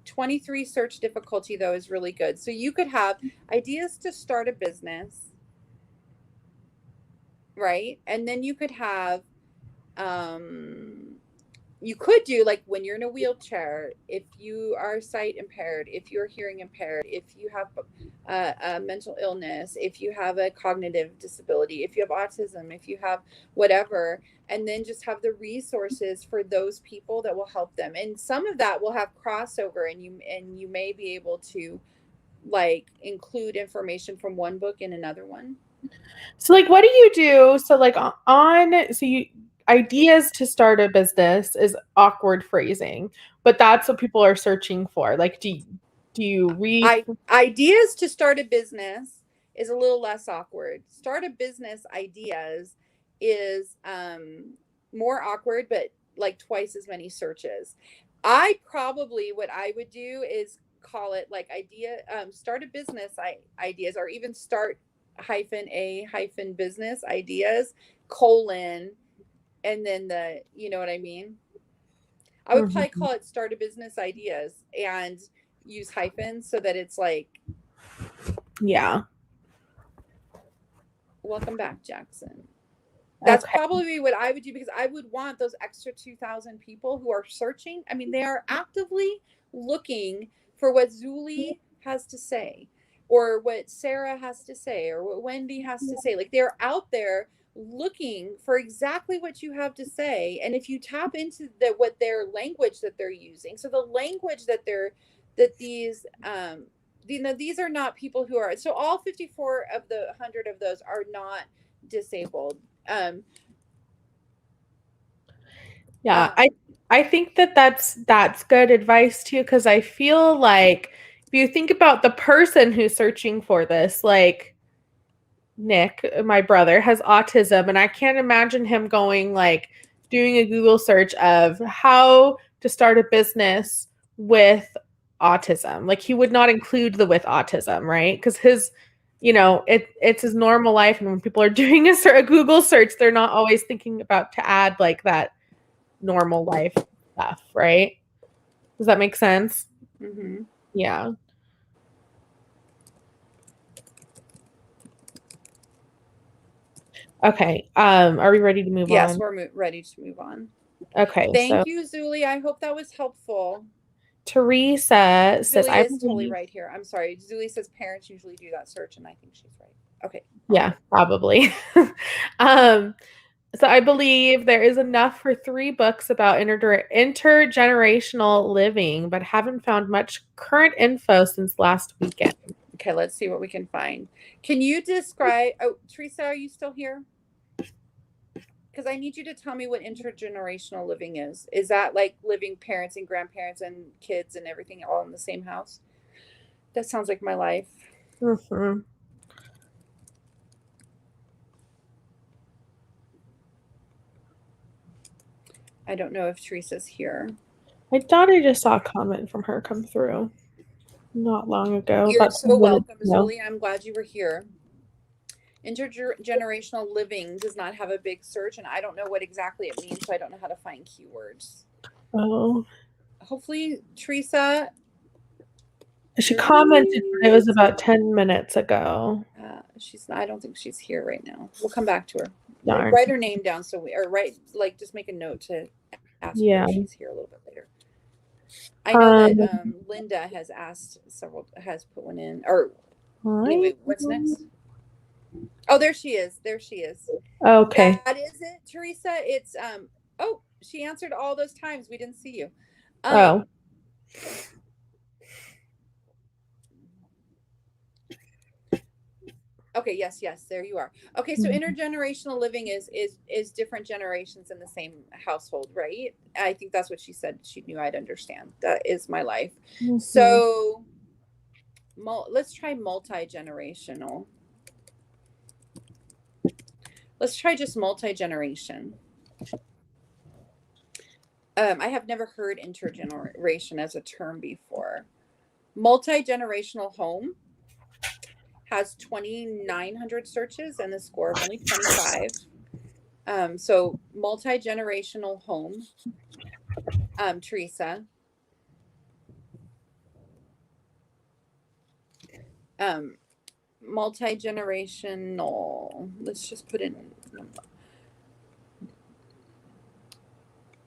Speaker 2: 23 search difficulty though is really good. So you could have ideas to start a business, right? And then you could have you could do like when you're in a wheelchair, if you are sight impaired, if you're hearing impaired, if you have a mental illness, if you have a cognitive disability, if you have autism, if you have whatever, and then just have the resources for those people that will help them. And some of that will have crossover, and you may be able to like include information from one book in another one.
Speaker 1: So like, what do you do? So like so you ideas to start a business is awkward phrasing, but that's what people are searching for. Like, do you read?
Speaker 2: Ideas to start a business is a little less awkward. Start a business ideas is more awkward, but like twice as many searches. What I would do is call it like start a business ideas, or even start -a business ideas colon, and then you know what I mean? I would probably call it start a business ideas and use hyphens so that it's like,
Speaker 1: Yeah.
Speaker 2: welcome back, Jackson. That's
Speaker 1: Okay.
Speaker 2: probably what I would do, because I would want those extra 2,000 people who are searching. I mean, they are actively looking for what Zuli has to say, or what Sarah has to say, or what Wendy has to say. Like, they're out there looking for exactly what you have to say. And if you tap into what their language that they're using, so the language that these these are not people who are, so all 54 of the 100 of those are not disabled.
Speaker 1: Yeah, I think that's good advice too, because I feel like if you think about the person who's searching for this, like Nick, my brother, has autism, and I can't imagine him going like doing a Google search of how to start a business with autism. Like he would not include the with autism, right? Because his, it's his normal life, and when people are doing a Google search, they're not always thinking about to add like that normal life stuff, right? Does that make sense?
Speaker 2: Mm-hmm.
Speaker 1: Yeah. Okay. Are we ready to move
Speaker 2: Yes,
Speaker 1: on?
Speaker 2: we're ready to move on.
Speaker 1: Okay.
Speaker 2: Thank
Speaker 1: So
Speaker 2: you, Zuli. I hope that was helpful.
Speaker 1: Teresa says,
Speaker 2: Zuli
Speaker 1: I
Speaker 2: is totally
Speaker 1: believe.
Speaker 2: right here. I'm sorry. Zuli says parents usually do that search, and I think she's right. Okay.
Speaker 1: Yeah, probably. So I believe there is enough for 3 books about intergenerational living, but haven't found much current info since last weekend.
Speaker 2: Okay, let's see what we can find. Can you describe, oh, Teresa, are you still here? Because I need you to tell me what intergenerational living is. Is that like living parents and grandparents and kids and everything all in the same house? That sounds like my life.
Speaker 1: Mm-hmm.
Speaker 2: I don't know if Teresa's here.
Speaker 1: I thought I just saw a comment from her come through not long ago.
Speaker 2: You're
Speaker 1: About
Speaker 2: so
Speaker 1: 10 minutes
Speaker 2: welcome,
Speaker 1: ago.
Speaker 2: Zuli. I'm glad you were here. Intergenerational living does not have a big search, and I don't know what exactly it means, so I don't know how to find keywords.
Speaker 1: Oh.
Speaker 2: Hopefully, Teresa.
Speaker 1: She commented, but it was about 10 minutes ago.
Speaker 2: I don't think she's here right now. We'll come back to her.
Speaker 1: Darn.
Speaker 2: Write her name down just make a note to ask her if she's here a little bit later. I know that Linda has put one in. Or anyway, what's next? Oh, there she is.
Speaker 1: Okay.
Speaker 2: That is it, Teresa. It's oh, she answered all those times we didn't see you.
Speaker 1: Oh.
Speaker 2: Okay, yes, there you are. Okay, so intergenerational living is different generations in the same household, right? I think that's what she said. She knew I'd understand. That is my life. Mm-hmm. So let's try multi-generational. Let's try just multi-generation. I have never heard intergeneration as a term before. Multi-generational home has 2,900 searches and a score of only 25. So multi-generational home, Teresa. Multi-generational, let's just put in.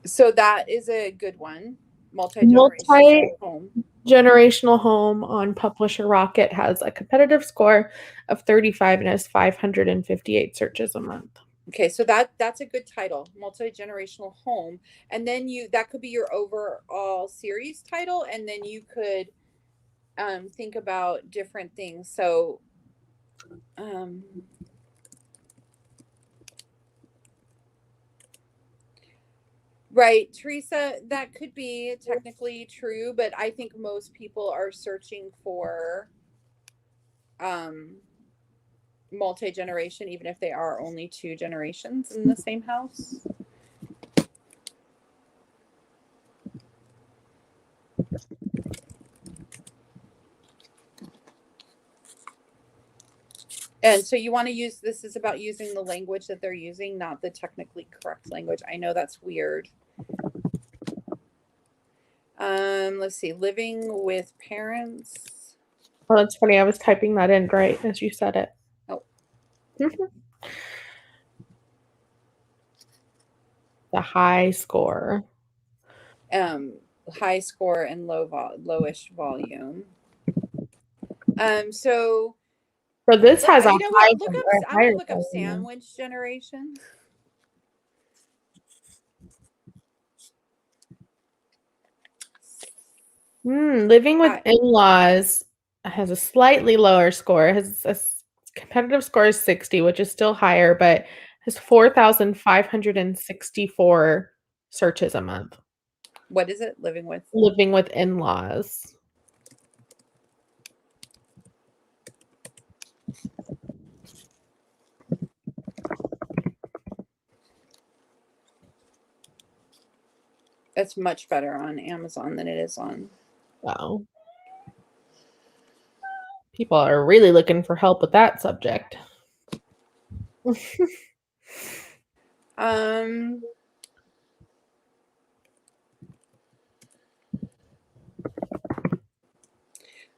Speaker 2: So that is a good one. Multi-generational home.
Speaker 1: Multi-generational home on Publisher Rocket has a competitive score of 35 and has 558 searches a month.
Speaker 2: Okay, so that's a good title, multi-generational home, and then that could be your overall series title, and then you could think about different things. So right, Teresa, that could be technically true, but I think most people are searching for multi-generation, even if they are only 2 generations in the same house. And so you want to use, this is about using the language that they're using, not the technically correct language. I know that's weird. Let's see, living with parents.
Speaker 1: Oh, that's funny. I was typing that in right as you said it.
Speaker 2: Oh.
Speaker 1: The high score.
Speaker 2: High score and lowish volume. So
Speaker 1: this has a
Speaker 2: you know what?
Speaker 1: high
Speaker 2: I'm gonna look up sandwich generation.
Speaker 1: Living with in-laws has a slightly lower score. It has a competitive score is 60, which is still higher, but has 4,564 searches a month.
Speaker 2: What is it? Living with
Speaker 1: in-laws.
Speaker 2: It's much better on Amazon than it is on.
Speaker 1: Wow. People are really looking for help with that subject.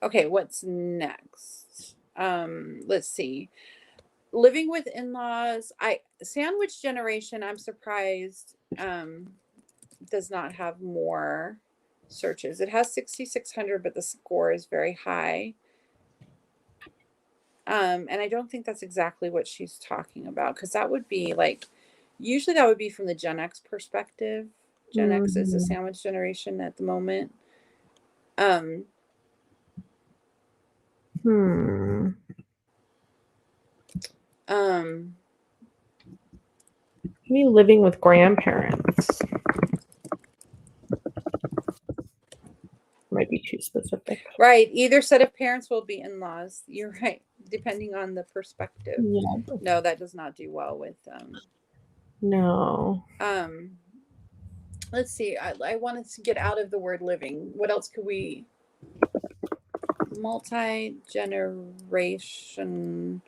Speaker 2: Okay, what's next? Let's see. Living with in-laws. Sandwich generation, I'm surprised does not have more searches. It has 6,600, but the score is very high. And I don't think that's exactly what she's talking about, because that would be like, usually that would be from the Gen X perspective. Gen X is a sandwich generation at the moment.
Speaker 1: Maybe living with grandparents. Might be too specific.
Speaker 2: Right. Either set of parents will be in-laws. You're right. Depending on the perspective.
Speaker 1: Yeah.
Speaker 2: No, that does not do well with
Speaker 1: no.
Speaker 2: Let's see. I wanted to get out of the word living. What else could we? Multi-generational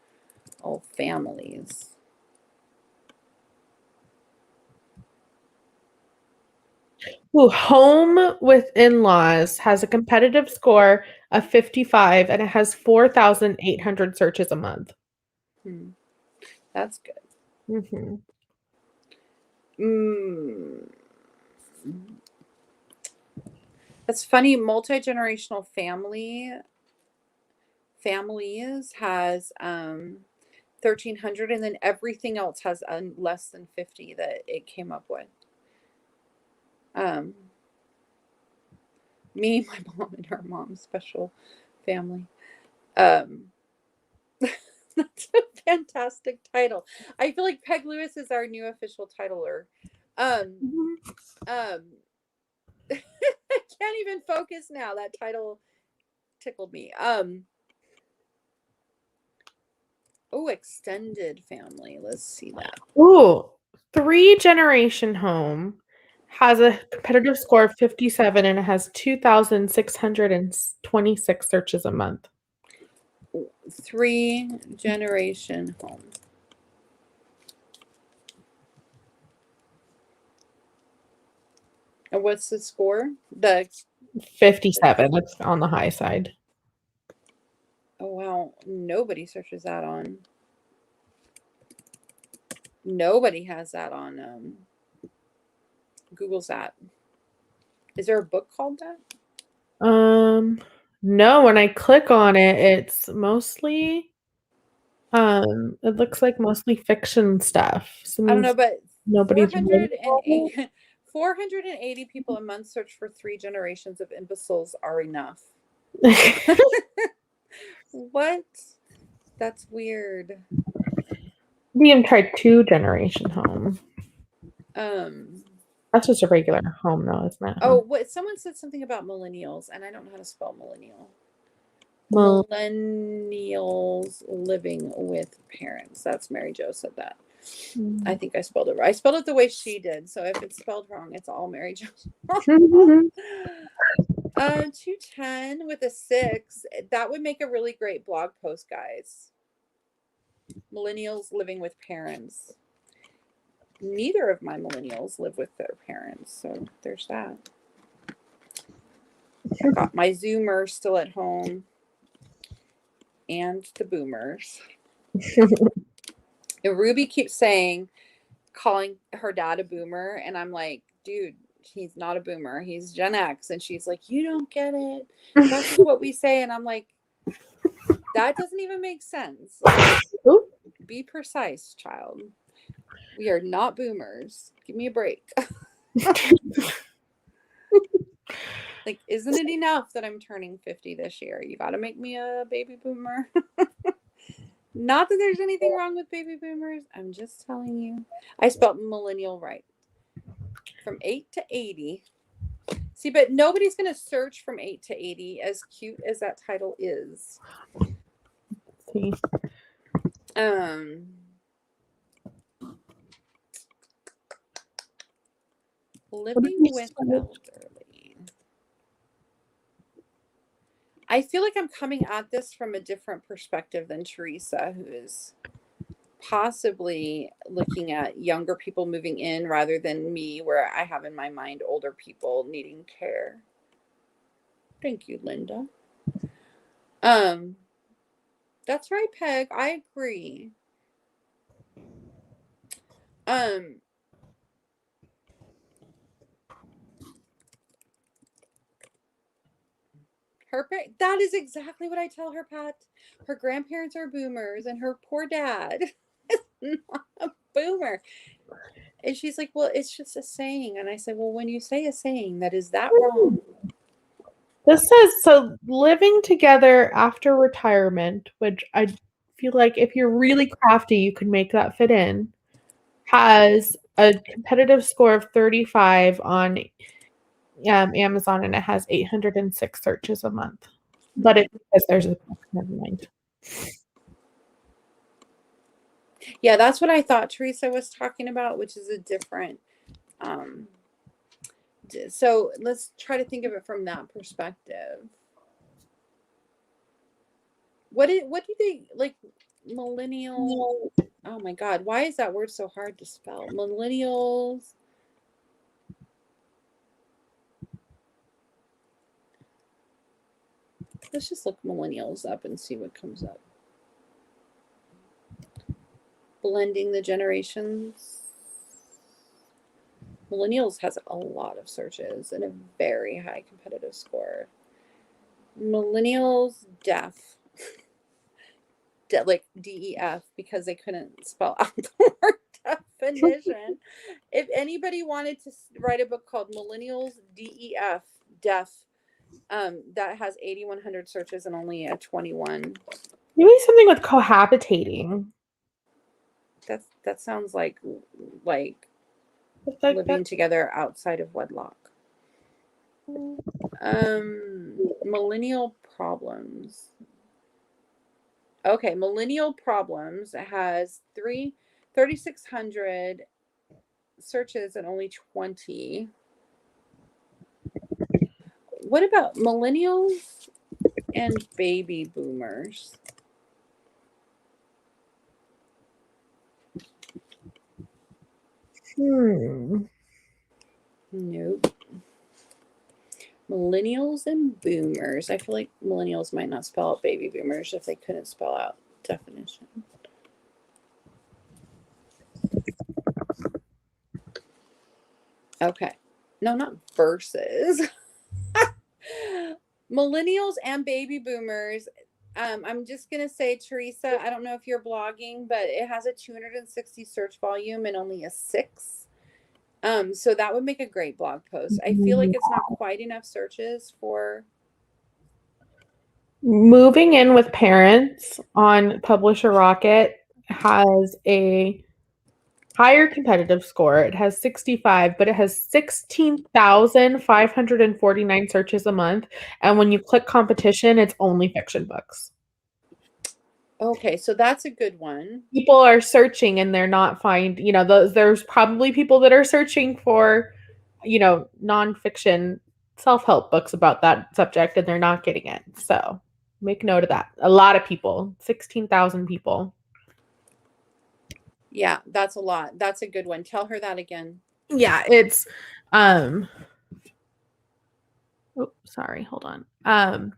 Speaker 2: families.
Speaker 1: Ooh, home with in-laws has a competitive score of 55 and it has 4,800 searches a month.
Speaker 2: That's good. That's funny. Multi-generational families has 1,300, and then everything else has less than 50 that it came up with. Me, my mom, and her mom's special family. That's a fantastic title. I feel like Peg Lewis is our new official titler. I can't even focus now. That title tickled me. Oh, extended family. Let's see that.
Speaker 1: Ooh, 3-generation home has a competitive score of 57 and it has 2,626 searches a month.
Speaker 2: 3-generation home. And what's the score? The
Speaker 1: 57. That's on the high side.
Speaker 2: Oh, wow. Nobody searches that on. Nobody has that on Google's that? Is there a book called that?
Speaker 1: No, when I click on it, it's mostly it looks like mostly fiction stuff.
Speaker 2: I don't know,
Speaker 1: Since
Speaker 2: but
Speaker 1: nobody's writing about
Speaker 2: 408 480 people a month search for 3 generations of imbeciles are enough.
Speaker 1: it.
Speaker 2: What? That's weird.
Speaker 1: Liam tried 2-generation home.
Speaker 2: Um.
Speaker 1: That's just a regular home, though, isn't it?
Speaker 2: Oh, what? Someone said something about millennials, and I don't know how to spell millennial.
Speaker 1: Well,
Speaker 2: Millennials living with parents. That's Mary Jo said that. I
Speaker 1: mm.
Speaker 2: think I spelled it right. I spelled it the way she did. So if it's spelled wrong, it's all Mary Jo. 210 with a 6. That would make a really great blog post, guys. Millennials living with parents. Neither of my millennials live with their parents, so there's that. I got my Zoomers still at home and the boomers. And Ruby keeps calling her dad a boomer, and I'm like, dude, he's not a boomer, he's Gen X. And she's like, you don't get it, that's just what we say. And I'm like, that doesn't even make sense. Be precise, child. We are not boomers. Give me a break. Like, isn't it enough that I'm turning 50 this year? You got to make me a baby boomer. Not that there's anything wrong with baby boomers. I'm just telling you. I spelled millennial right. From 8 to 80. See, but nobody's going to search from 8 to 80, as cute as that title is.
Speaker 1: See.
Speaker 2: Living with elderly. I feel like I'm coming at this from a different perspective than Teresa, who is possibly looking at younger people moving in rather than me, where I have in my mind older people needing care. Thank you, Linda. That's right, Peg. I agree. That is exactly what I tell her, Pat. Her grandparents are boomers, and her poor dad is not a boomer. And she's like, well, it's just a saying. And I said, well, when you say a saying, that is that wrong?
Speaker 1: This says, so living together after retirement, which I feel like if you're really crafty, you could make that fit in, has a competitive score of 35 on Amazon, and it has 806 searches a month. But it's because there's a book, never mind.
Speaker 2: Yeah, that's what I thought Teresa was talking about, which is a different. So let's try to think of it from that perspective. What do they like? Millennial. Oh my God, why is that word so hard to spell? Millennials. Let's just look millennials up and see what comes up. Blending the generations. Millennials has a lot of searches and a very high competitive score. Millennials deaf. Like DEF, because they couldn't spell out the word definition. If anybody wanted to write a book called Millennials DEF, deaf, that has 8,100 searches and only a 21.
Speaker 1: Maybe something with cohabitating.
Speaker 2: That sounds like living together outside of wedlock. Millennial problems. Okay, millennial problems has 3,600 searches and only 20. What about millennials and baby boomers? Nope. Millennials and boomers. I feel like millennials might not spell out baby boomers if they couldn't spell out definition. Okay. No, not versus. Millennials and baby boomers. I'm just gonna say, Teresa, I don't know if you're blogging, but it has a 260 search volume and only a 6. So that would make a great blog post. I feel like it's not quite enough searches for
Speaker 1: Moving in with parents on Publisher Rocket has a higher competitive score. It has 65, but it has 16,549 searches a month. And when you click competition, it's only fiction books.
Speaker 2: Okay, so that's a good one.
Speaker 1: People are searching and they're not there's probably people that are searching for, nonfiction self-help books about that subject and they're not getting it. So make note of that. A lot of people, 16,000 people.
Speaker 2: Yeah, that's a lot. That's a good one. Tell her that again.
Speaker 1: Yeah, it's sorry, hold on.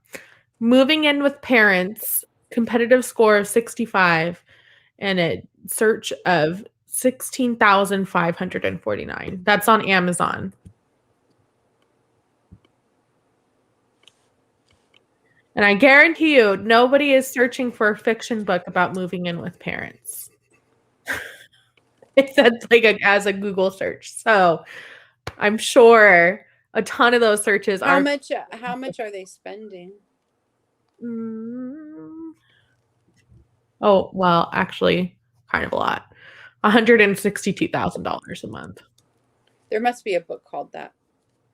Speaker 1: Moving in with parents, competitive score of 65 and a search of 16,549. That's on Amazon. And I guarantee you, nobody is searching for a fiction book about moving in with parents. It says as a Google search. So I'm sure a ton of those searches
Speaker 2: How
Speaker 1: are.
Speaker 2: much are they spending?
Speaker 1: Oh, well, actually, kind of a lot. $162,000 a month.
Speaker 2: There must be a book called that.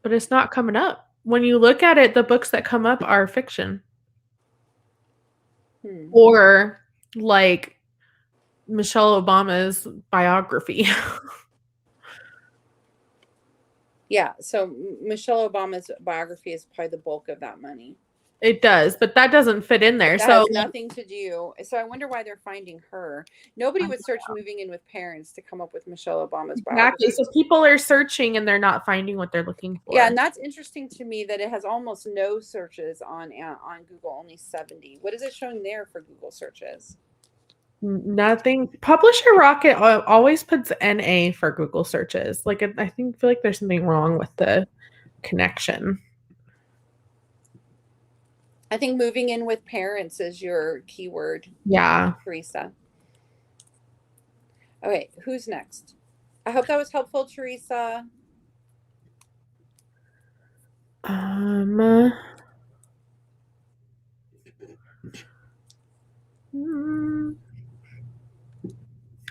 Speaker 1: But it's not coming up. When you look at it, the books that come up are fiction. Or like Michelle Obama's biography.
Speaker 2: Yeah, so Michelle Obama's biography is probably the bulk of that money.
Speaker 1: It does, but that doesn't fit in there.
Speaker 2: That
Speaker 1: So
Speaker 2: has nothing to do. So I wonder why they're finding her. Nobody would search moving in with parents to come up with Michelle Obama's biography.
Speaker 1: Exactly. So people are searching and they're not finding what they're looking for.
Speaker 2: Yeah, and that's interesting to me that it has almost no searches on Google, only 70. What is it showing there for Google searches?
Speaker 1: Nothing. Publisher Rocket always puts NA for Google searches. Like I feel like there's something wrong with the connection.
Speaker 2: I think moving in with parents is your keyword.
Speaker 1: Yeah.
Speaker 2: Teresa. Okay, who's next? I hope that was helpful, Teresa.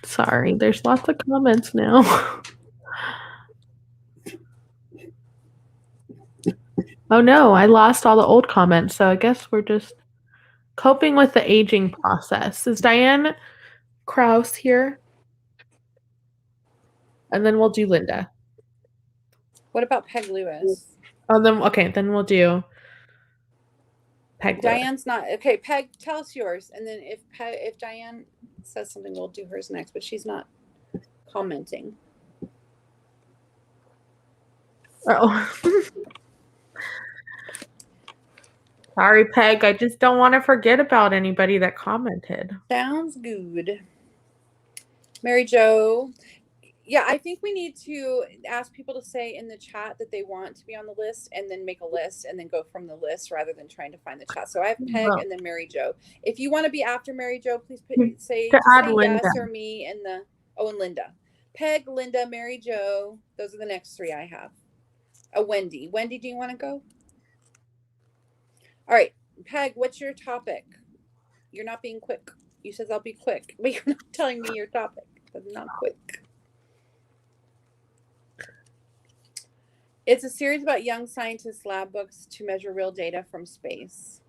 Speaker 1: Sorry, there's lots of comments now. Oh no, I lost all the old comments, so I guess we're just coping with the aging process. Is Diane Krause here? And then we'll do Linda.
Speaker 2: What about Peg Lewis?
Speaker 1: Oh, then we'll do Peg Lewis.
Speaker 2: Diane's not okay. Peg, tell us yours, and then if Diane says something, we'll do hers next. But she's not commenting.
Speaker 1: Oh. Sorry, Peg. I just don't want to forget about anybody that commented.
Speaker 2: Sounds good. Mary Jo. Yeah, I think we need to ask people to say in the chat that they want to be on the list and then make a list and then go from the list rather than trying to find the chat. So I have Peg and then Mary Jo. If you want to be after Mary Jo, please say yes or me in the and Linda. Peg, Linda, Mary Jo. Those are the next 3 I have. Wendy. Wendy, do you want to go? All right. Peg, what's your topic? You're not being quick. You said I'll be quick, but you're not telling me your topic. That's not quick. It's a series about young scientists' lab books to measure real data from space.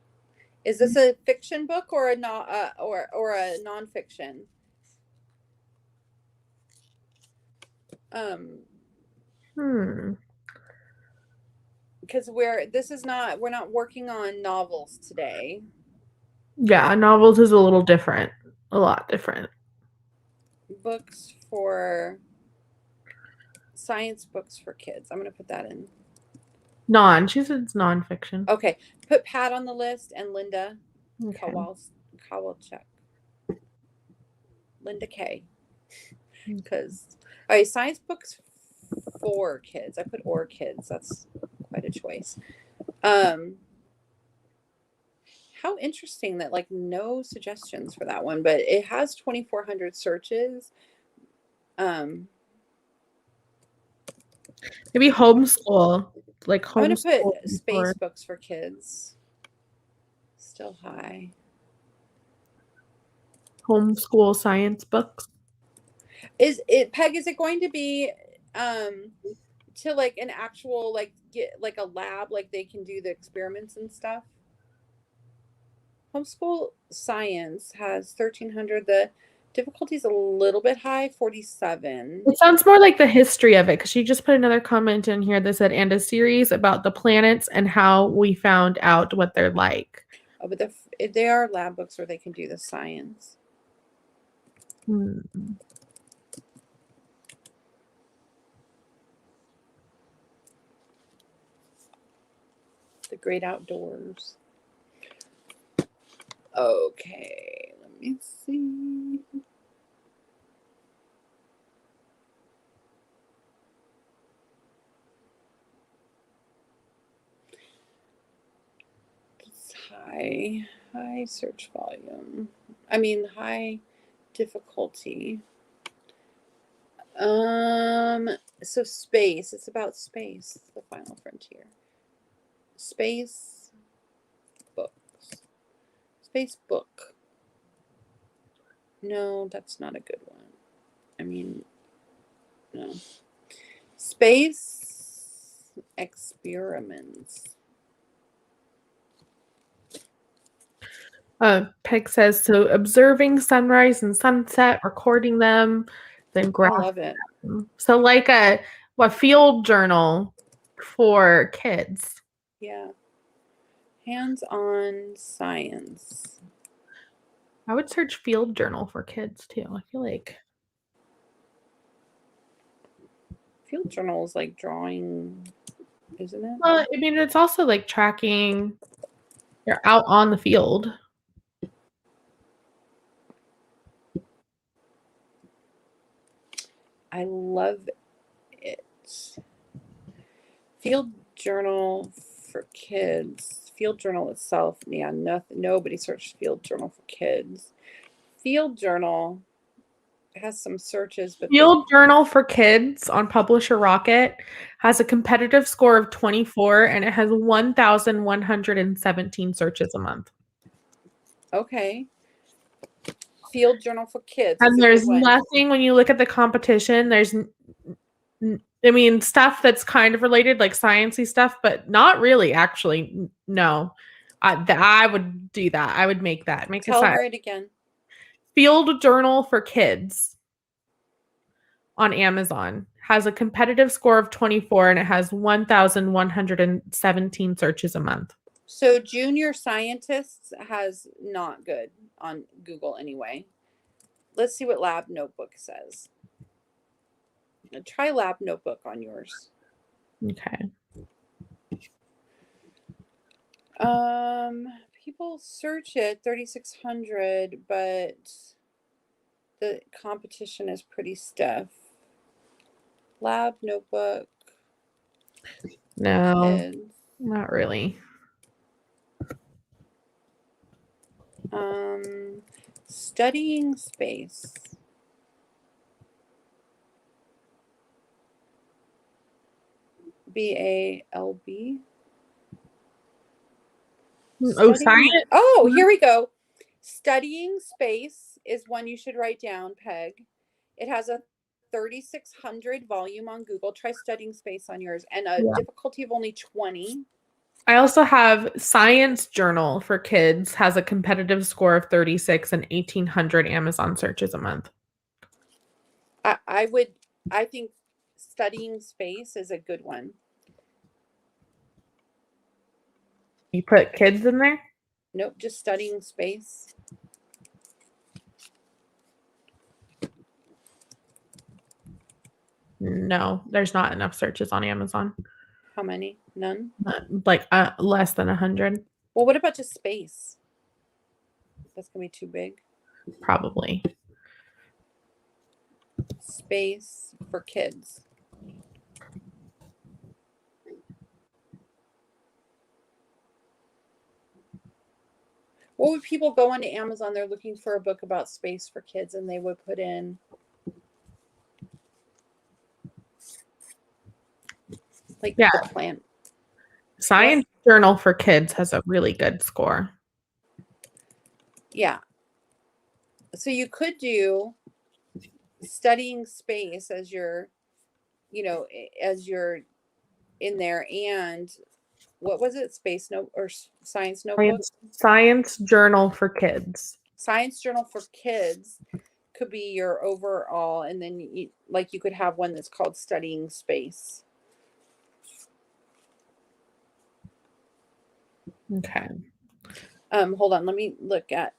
Speaker 2: Is this a fiction book or a nonfiction? Because we're not working on novels today.
Speaker 1: Yeah, novels is a little different. A lot different.
Speaker 2: Books for science books for kids. I'm going to put that in. She said it's nonfiction. Okay. Put Pat on the list and Linda Kowalczyk. Linda K. Because, all right, science books for kids. I put or kids. That's quite a choice. How interesting that like no suggestions for that one, but it has 2,400 searches.
Speaker 1: Maybe homeschool, like
Speaker 2: I'm gonna
Speaker 1: homeschool
Speaker 2: put space books for kids. Still high.
Speaker 1: Homeschool science books.
Speaker 2: Is it, Peg, is it going to be to like an actual like get like a lab, like they can do the experiments and stuff? Homeschool science has 1,300. The difficulty is a little bit high, 47.
Speaker 1: It sounds more like the history of it, because she just put another comment in here that said, and a series about the planets and how we found out what they're like.
Speaker 2: Oh, but they are lab books where they can do the science. The great outdoors. Okay, let me see. It's high search volume. I mean, high difficulty. So space. It's about space. The final frontier. Space books. Space book. No, that's not a good one. I mean, no. Space experiments.
Speaker 1: Peg says, so observing sunrise and sunset, recording them, then
Speaker 2: I love it.
Speaker 1: So like a field journal for kids.
Speaker 2: Yeah. Hands-on science.
Speaker 1: I would search field journal for kids too. I feel like
Speaker 2: field journal is like drawing, isn't it?
Speaker 1: Well, I mean, it's also like tracking. You're out on the field.
Speaker 2: I love it. Field journal for kids. Field journal itself, yeah, nobody searched field journal for kids. Field journal has some searches, but
Speaker 1: Field journal for kids on Publisher Rocket has a competitive score of 24, and it has 1,117 searches a month.
Speaker 2: Okay. Field journal for kids.
Speaker 1: And there's nothing, when you look at the competition, there's, I mean, stuff that's kind of related, like sciencey stuff, but not really, actually. No. I would do that. I would make that.
Speaker 2: Tell her it again.
Speaker 1: Field journal for kids on Amazon has a competitive score of 24, and it has 1,117 searches a month.
Speaker 2: So Junior Scientists has not good on Google anyway. Let's see what Lab Notebook says. Try Lab Notebook on yours.
Speaker 1: Okay.
Speaker 2: People search it 3,600, but the competition is pretty stiff. Lab Notebook.
Speaker 1: No,
Speaker 2: kids.
Speaker 1: Not really.
Speaker 2: Studying space. BALB.
Speaker 1: Oh, science?
Speaker 2: Oh, here we go. Studying space is one you should write down, Peg. It has a 3,600 volume on Google. Try studying space on yours, and a difficulty of only 20.
Speaker 1: I also have Science Journal for kids, has a competitive score of 36 and 1,800 Amazon searches a month.
Speaker 2: I think studying space is a good one.
Speaker 1: You put kids in there?
Speaker 2: Nope, just studying space.
Speaker 1: No, there's not enough searches on Amazon.
Speaker 2: How many? None?
Speaker 1: Like less than 100.
Speaker 2: Well, what about just space? That's going to be too big.
Speaker 1: Probably.
Speaker 2: Space for kids. What would people go onto Amazon? They're looking for a book about space for kids, and they would put in like
Speaker 1: Yeah.
Speaker 2: the plant.
Speaker 1: Science Journal for Kids has a really good score.
Speaker 2: Yeah. So you could do studying space as you're, as you're in there, and what was it? Space note or science notebook?
Speaker 1: Science Journal for Kids.
Speaker 2: Science Journal for Kids could be your overall, and then you could have one that's called Studying Space.
Speaker 1: Okay.
Speaker 2: Hold on, let me look at.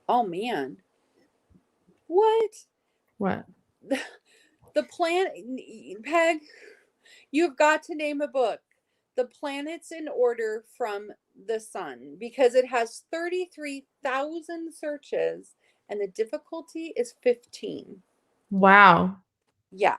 Speaker 2: Oh man, what? The planet, Peg. You've got to name a book. The planets in order from the sun, because it has 33,000 searches and the difficulty is 15.
Speaker 1: Wow.
Speaker 2: Yeah.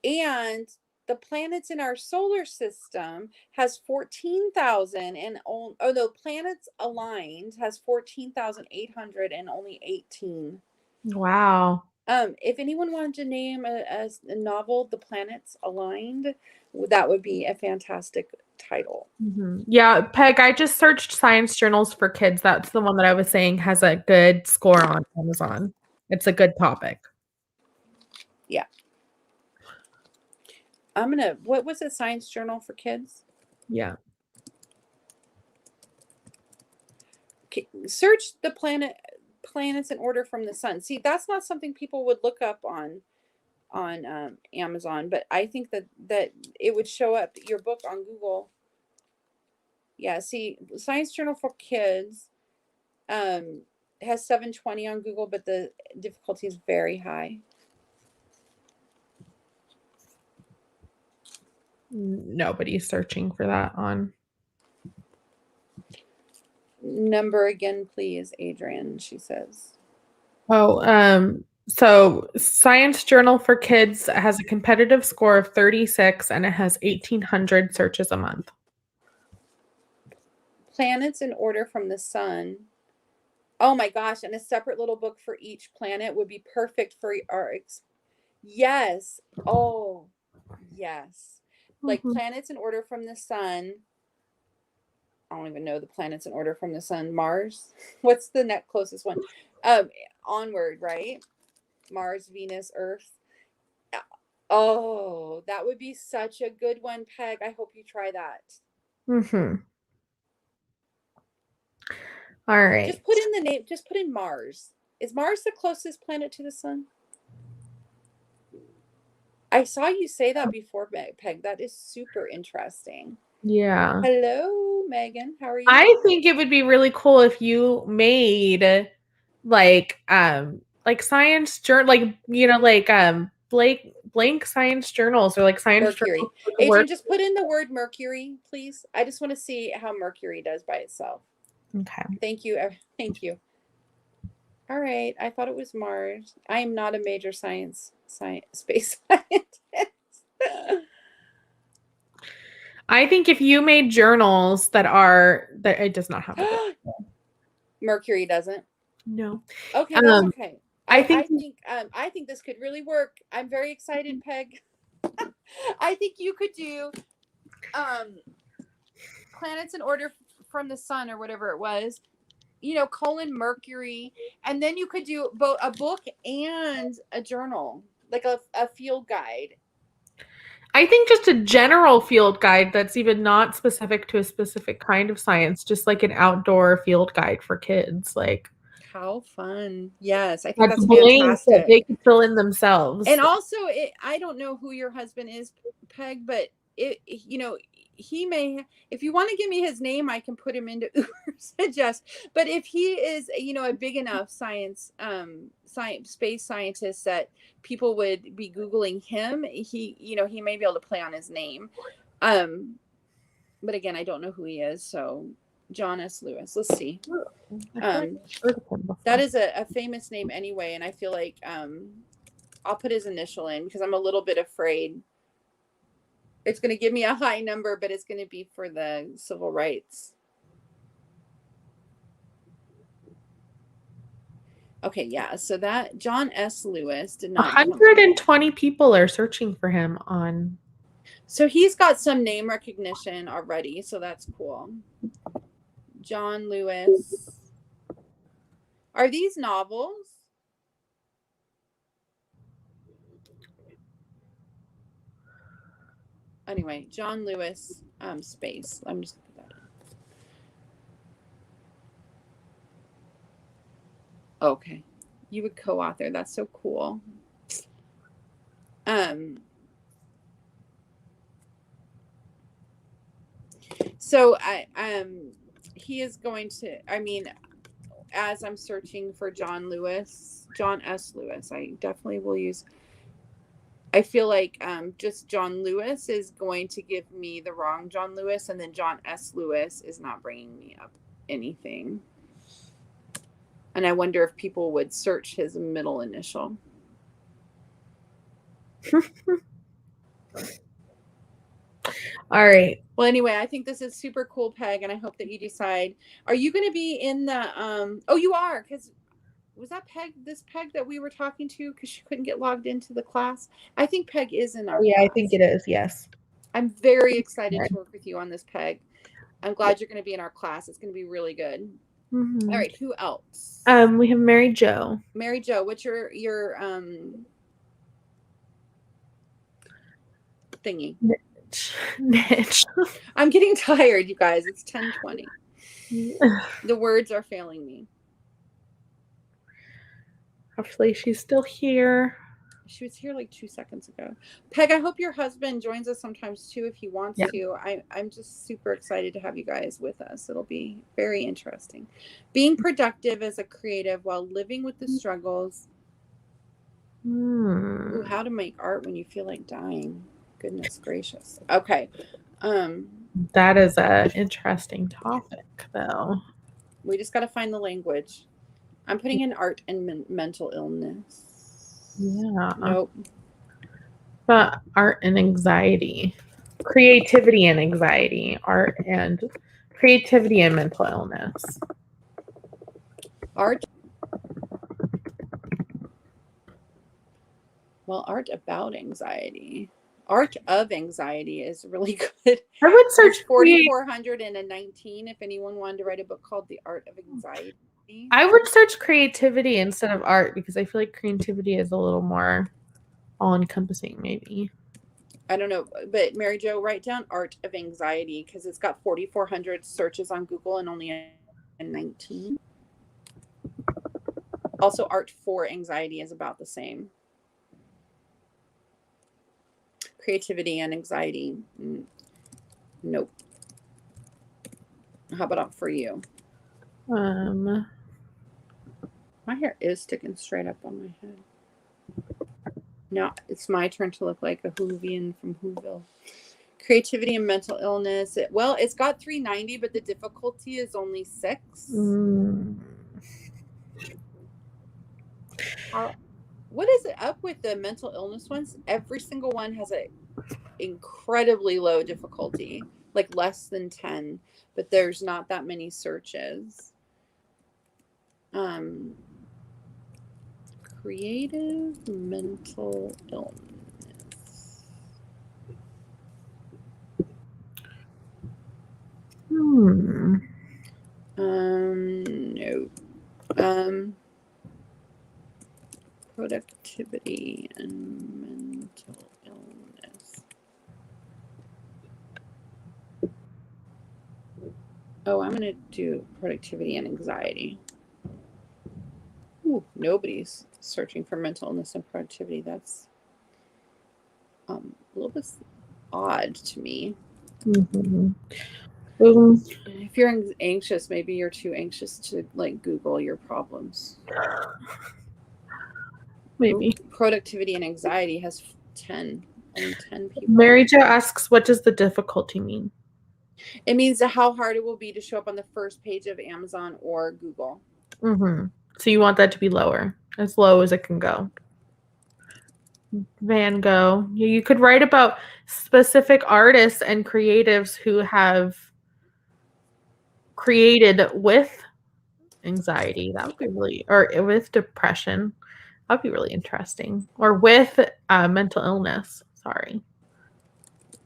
Speaker 2: And the planets in our solar system has 14,000 and the planets aligned has 14,800 and only 18.
Speaker 1: Wow.
Speaker 2: If anyone wanted to name a novel, The Planets Aligned, that would be a fantastic title.
Speaker 1: Mm-hmm. Yeah, Peg, I just searched Science Journals for Kids. That's the one that I was saying has a good score on Amazon. It's a good topic.
Speaker 2: Yeah. What was it? Science Journal for Kids?
Speaker 1: Yeah.
Speaker 2: Search the planets in order from the sun. See, that's not something people would look up on Amazon, but I think that it would show up your book on Google. Yeah, see, Science Journal for Kids has 720 on Google, but the difficulty is very high.
Speaker 1: Nobody's searching for that on.
Speaker 2: Number again, please, Adrian, she says.
Speaker 1: So Science Journal for Kids has a competitive score of 36 and it has 1,800 searches a month.
Speaker 2: Planets in order from the sun. Oh my gosh, and a separate little book for each planet would be perfect for our yes. Oh, yes. Like planets in order from the sun. I don't even know the planets in order from the sun. Mars. What's the next closest one? Onward, right? Mars, Venus, Earth. Oh, that would be such a good one, Peg. I hope you try that.
Speaker 1: All right.
Speaker 2: Just put in the name. Just put in Mars. Is Mars the closest planet to the sun? I saw you say that before, Peg. That is super interesting.
Speaker 1: Yeah.
Speaker 2: Hello, Megan. How are you?
Speaker 1: I think it would be really cool if you made like science journal, blank science journals or like science
Speaker 2: Mercury. Adrian, just put in the word Mercury, please. I just want to see how Mercury does by itself.
Speaker 1: Okay.
Speaker 2: Thank you. Thank you. All right. I thought it was Mars. I am not a major space scientist.
Speaker 1: I think if you made journals that it does not have a
Speaker 2: Mercury doesn't.
Speaker 1: No.
Speaker 2: Okay, that's okay. I think this could really work. I'm very excited, Peg. I think you could do planets in order from the sun or whatever it was. Mercury, and then you could do both a book and a journal, like a field guide.
Speaker 1: I think just a general field guide that's even not specific to a specific kind of science, just like an outdoor field guide for kids. Like,
Speaker 2: how fun. Yes, I think that's
Speaker 1: fantastic.
Speaker 2: That
Speaker 1: they can fill in themselves.
Speaker 2: And also, I don't know who your husband is, Peg, but he may, if you want to give me his name, I can put him into Suggest. But if he is, a big enough space scientist that people would be Googling him, he may be able to play on his name. But again, I don't know who he is. So John S. Lewis, let's see. That is a famous name anyway. And I feel like, I'll put his initial in because I'm a little bit afraid it's going to give me a high number, but it's going to be for the civil rights. Okay, yeah. So that John S. Lewis did not.
Speaker 1: 120 people are searching for him on.
Speaker 2: So he's got some name recognition already. So that's cool. John Lewis. Are these novels? Anyway, John Lewis space. I'm just gonna put that in. Okay. You would co-author. That's so cool. So he is going to, I mean, as I'm searching for John S. Lewis, I definitely will use, I feel like just John Lewis is going to give me the wrong John Lewis, and then John S. Lewis is not bringing me up anything. And I wonder if people would search his middle initial.
Speaker 1: All right.
Speaker 2: Well, anyway, I think this is super cool, Peg, and I hope that you decide. Are you going to be in the oh, you are, because was that this Peg that we were talking to because she couldn't get logged into the class? I think Peg is in our
Speaker 1: Yeah,
Speaker 2: class.
Speaker 1: I think it is. Yes.
Speaker 2: I'm very excited to work with you on this, Peg. I'm glad you're going to be in our class. It's going to be really good.
Speaker 1: Mm-hmm.
Speaker 2: All right, who else?
Speaker 1: We have Mary Jo.
Speaker 2: Mary Jo, what's your thingy?
Speaker 1: Niche.
Speaker 2: I'm getting tired, you guys. It's 10:20. The words are failing me.
Speaker 1: Hopefully she's still here.
Speaker 2: She was here like 2 seconds ago. Peg, I hope your husband joins us sometimes too if he wants to. I'm just super excited to have you guys with us. It'll be very interesting. Being productive as a creative while living with the struggles. Ooh, how to make art when you feel like dying. Goodness gracious. Okay.
Speaker 1: That is an interesting topic, though.
Speaker 2: We just got to find the language. I'm putting in art and mental illness.
Speaker 1: Yeah.
Speaker 2: Nope.
Speaker 1: But art and anxiety. Creativity and anxiety. Art and creativity and mental illness.
Speaker 2: Art. Well, art about anxiety. Art of anxiety is really good.
Speaker 1: I would search
Speaker 2: 4,419 if anyone wanted to write a book called The Art of Anxiety.
Speaker 1: I would search creativity instead of art because I feel like creativity is a little more all-encompassing, maybe.
Speaker 2: I don't know, but Mary Jo, write down Art of Anxiety because it's got 4,400 searches on Google and only 19. Also, Art for Anxiety is about the same. Creativity and anxiety. Nope. How about for you?
Speaker 1: My
Speaker 2: hair is sticking straight up on my head. Now it's my turn to look like a Whovian from Whoville. Creativity and mental illness. It's got 390, but the difficulty is only 6. What is it up with the mental illness ones? Every single one has an incredibly low difficulty, like less than 10, but there's not that many searches. Creative mental illness. No. Productivity and mental illness. Oh, I'm going to do productivity and anxiety. Ooh, nobody's searching for mental illness and productivity. That's a little bit odd to me. If you're anxious, maybe you're too anxious to like Google your problems.
Speaker 1: Maybe.
Speaker 2: Ooh, productivity and anxiety has 10. Only 10 people.
Speaker 1: Mary Jo asks, what does the difficulty mean?
Speaker 2: It means how hard it will be to show up on the first page of Amazon or Google.
Speaker 1: So you want that to be lower, as low as it can go. Van Gogh. You could write about specific artists and creatives who have created with anxiety. That would be really, or with depression. That'd be really interesting. Or with mental illness. Sorry.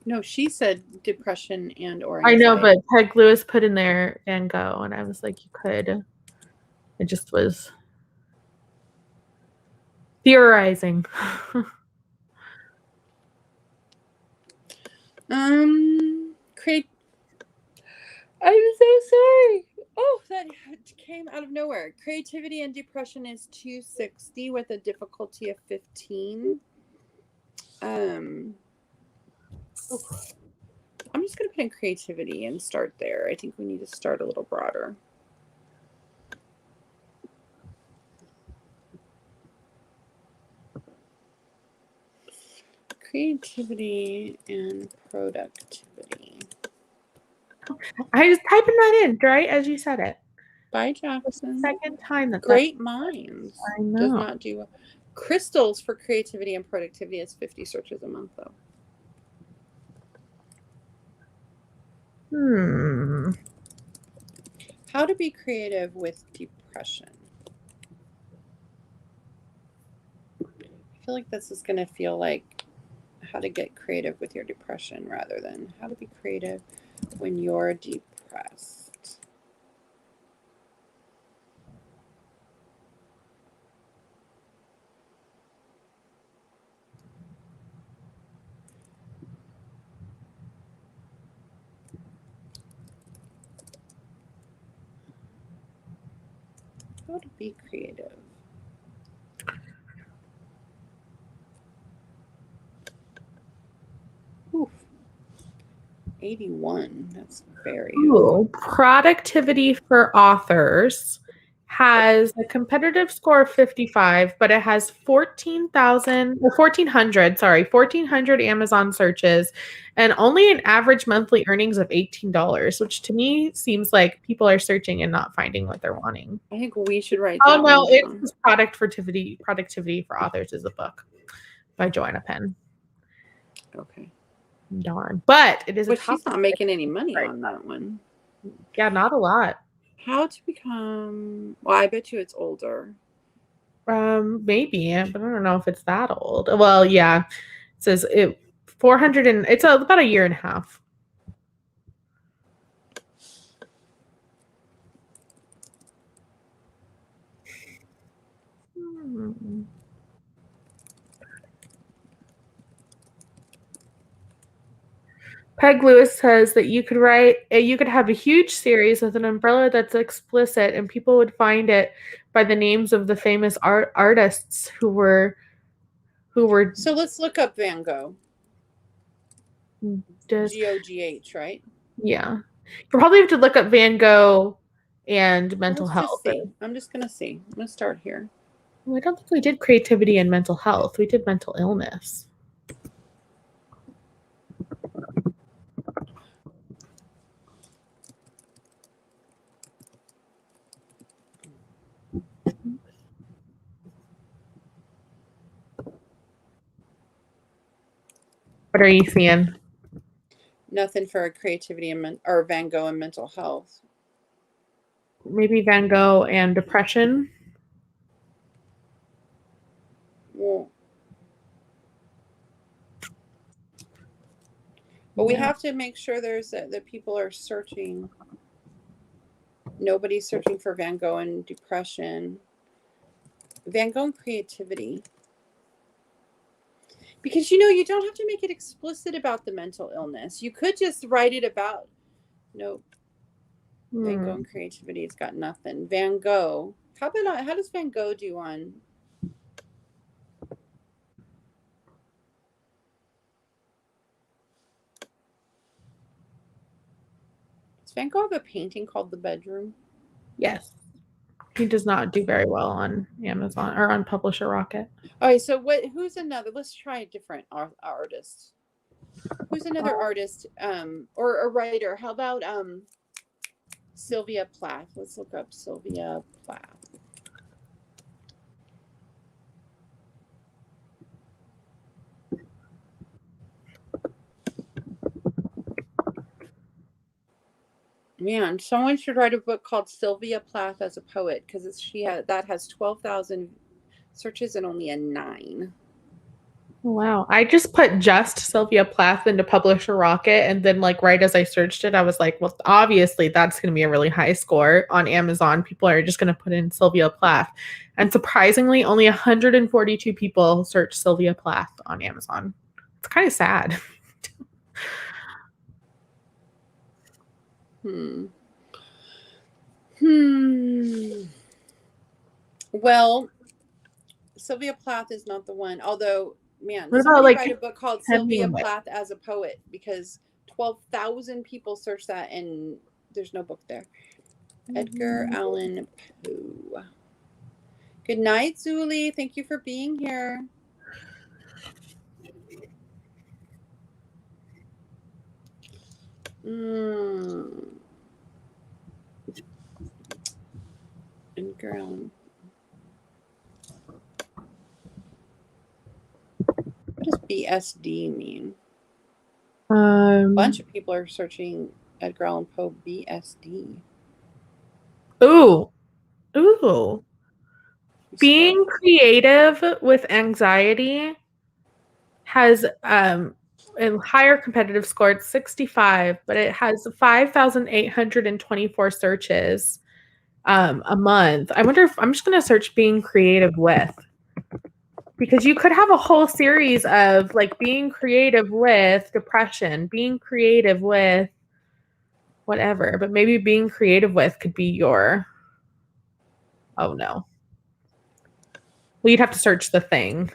Speaker 2: No, she said depression and or
Speaker 1: I know,
Speaker 2: anxiety.
Speaker 1: but Peg Lewis put in there Van Gogh, and I was like, you could. It just was theorizing.
Speaker 2: Create. I'm so sorry. Oh, that came out of nowhere. Creativity and depression is 260 with a difficulty of 15. I'm just going to put in creativity and start there. I think we need to start a little broader. Creativity and productivity.
Speaker 1: I was typing that in right as you said it.
Speaker 2: By Jackson.
Speaker 1: Second time that
Speaker 2: Great minds.
Speaker 1: I know.
Speaker 2: Does not do well. Crystals for creativity and productivity is 50 searches a month, though. How to be creative with depression. I feel like this is going to feel like how to get creative with your depression rather than how to be creative when you're depressed. How to be creative. Oof. 81. That's very
Speaker 1: Ooh, productivity for authors has a competitive score of 55, but it has 1,400 Amazon searches and only an average monthly earnings of $18, which to me seems like people are searching and not finding what they're wanting.
Speaker 2: I think we should write
Speaker 1: Oh
Speaker 2: that
Speaker 1: no,
Speaker 2: one down.
Speaker 1: it's Productivity for Authors is a book by Joanna Penn.
Speaker 2: Okay.
Speaker 1: Darn. But it is
Speaker 2: But she's not making any money on that one.
Speaker 1: Yeah, not a lot.
Speaker 2: How to become... Well, I bet you it's older.
Speaker 1: Maybe, but I don't know if it's that old. Well, yeah. It says it 400 and it's about a year and a half. Peg Lewis says that you could have a huge series with an umbrella that's explicit, and people would find it by the names of the famous artists who were.
Speaker 2: So let's look up Van Gogh. G-O-G-H, right?
Speaker 1: Yeah, you probably have to look up Van Gogh and mental health.
Speaker 2: Just see. I'm just gonna see. I'm gonna start here.
Speaker 1: I don't think we did creativity and mental health. We did mental illness. What are you seeing?
Speaker 2: Nothing for creativity and or Van Gogh and mental health.
Speaker 1: Maybe Van Gogh and depression.
Speaker 2: Well, but we have to make sure that people are searching. Nobody's searching for Van Gogh and depression. Van Gogh and creativity. Because, you don't have to make it explicit about the mental illness. You could just write it about, nope. Van Gogh and creativity, it's got nothing. Van Gogh. How does Van Gogh do on? Does Van Gogh have a painting called The Bedroom?
Speaker 1: Yes. He does not do very well on Amazon or on Publisher Rocket.
Speaker 2: All right, so who's another? Let's try a different artist. Who's another artist or a writer? How about Sylvia Plath? Let's look up Sylvia Plath. Man, someone should write a book called Sylvia Plath as a Poet, because that has 12,000 searches and only a 9.
Speaker 1: Wow. I just put just Sylvia Plath into Publisher Rocket, and then like right as I searched it, I was like, well, obviously that's going to be a really high score on Amazon. People are just going to put in Sylvia Plath. And surprisingly, only 142 people search Sylvia Plath on Amazon. It's kind of sad.
Speaker 2: Well, Sylvia Plath is not the one. Although, man,
Speaker 1: What about
Speaker 2: somebody
Speaker 1: like
Speaker 2: write a book called Sylvia
Speaker 1: Hemingway?
Speaker 2: Plath as a Poet, because 12,000 people search that and there's no book there. Edgar Allan Poe. Good night, Zuli. Thank you for being here. Edgar Allan. What does BSD mean? A bunch of people are searching Edgar Allan Poe BSD.
Speaker 1: Ooh. Being creative with anxiety has a higher competitive score. It's 65, but it has 5,824 searches a month. I wonder if I'm just going to search being creative with, because you could have a whole series of like being creative with depression, being creative with whatever, but maybe being creative with could be your, oh no. Well, you'd have to search the thing.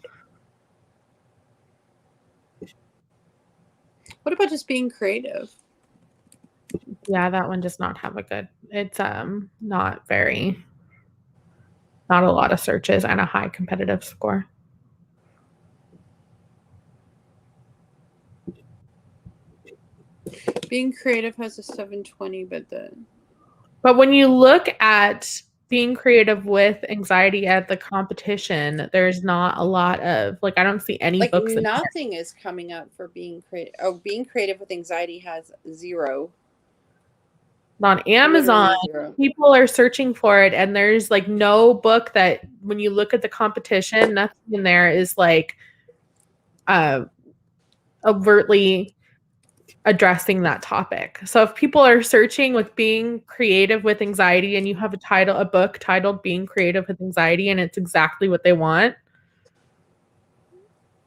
Speaker 2: What about just being creative?
Speaker 1: Yeah, that one does not have a good, it's not a lot of searches and a high competitive score.
Speaker 2: Being creative has a 720,
Speaker 1: but when you look at being creative with anxiety at the competition, there's not a lot of like I don't see any
Speaker 2: like
Speaker 1: books.
Speaker 2: Nothing is coming up for being creative. Oh, being creative with anxiety has 0.
Speaker 1: On Amazon,
Speaker 2: 0.
Speaker 1: People are searching for it, and there's like no book that when you look at the competition, nothing in there is like overtly addressing that topic. So if people are searching with being creative with anxiety and you have a book titled Being Creative with Anxiety and it's exactly what they want,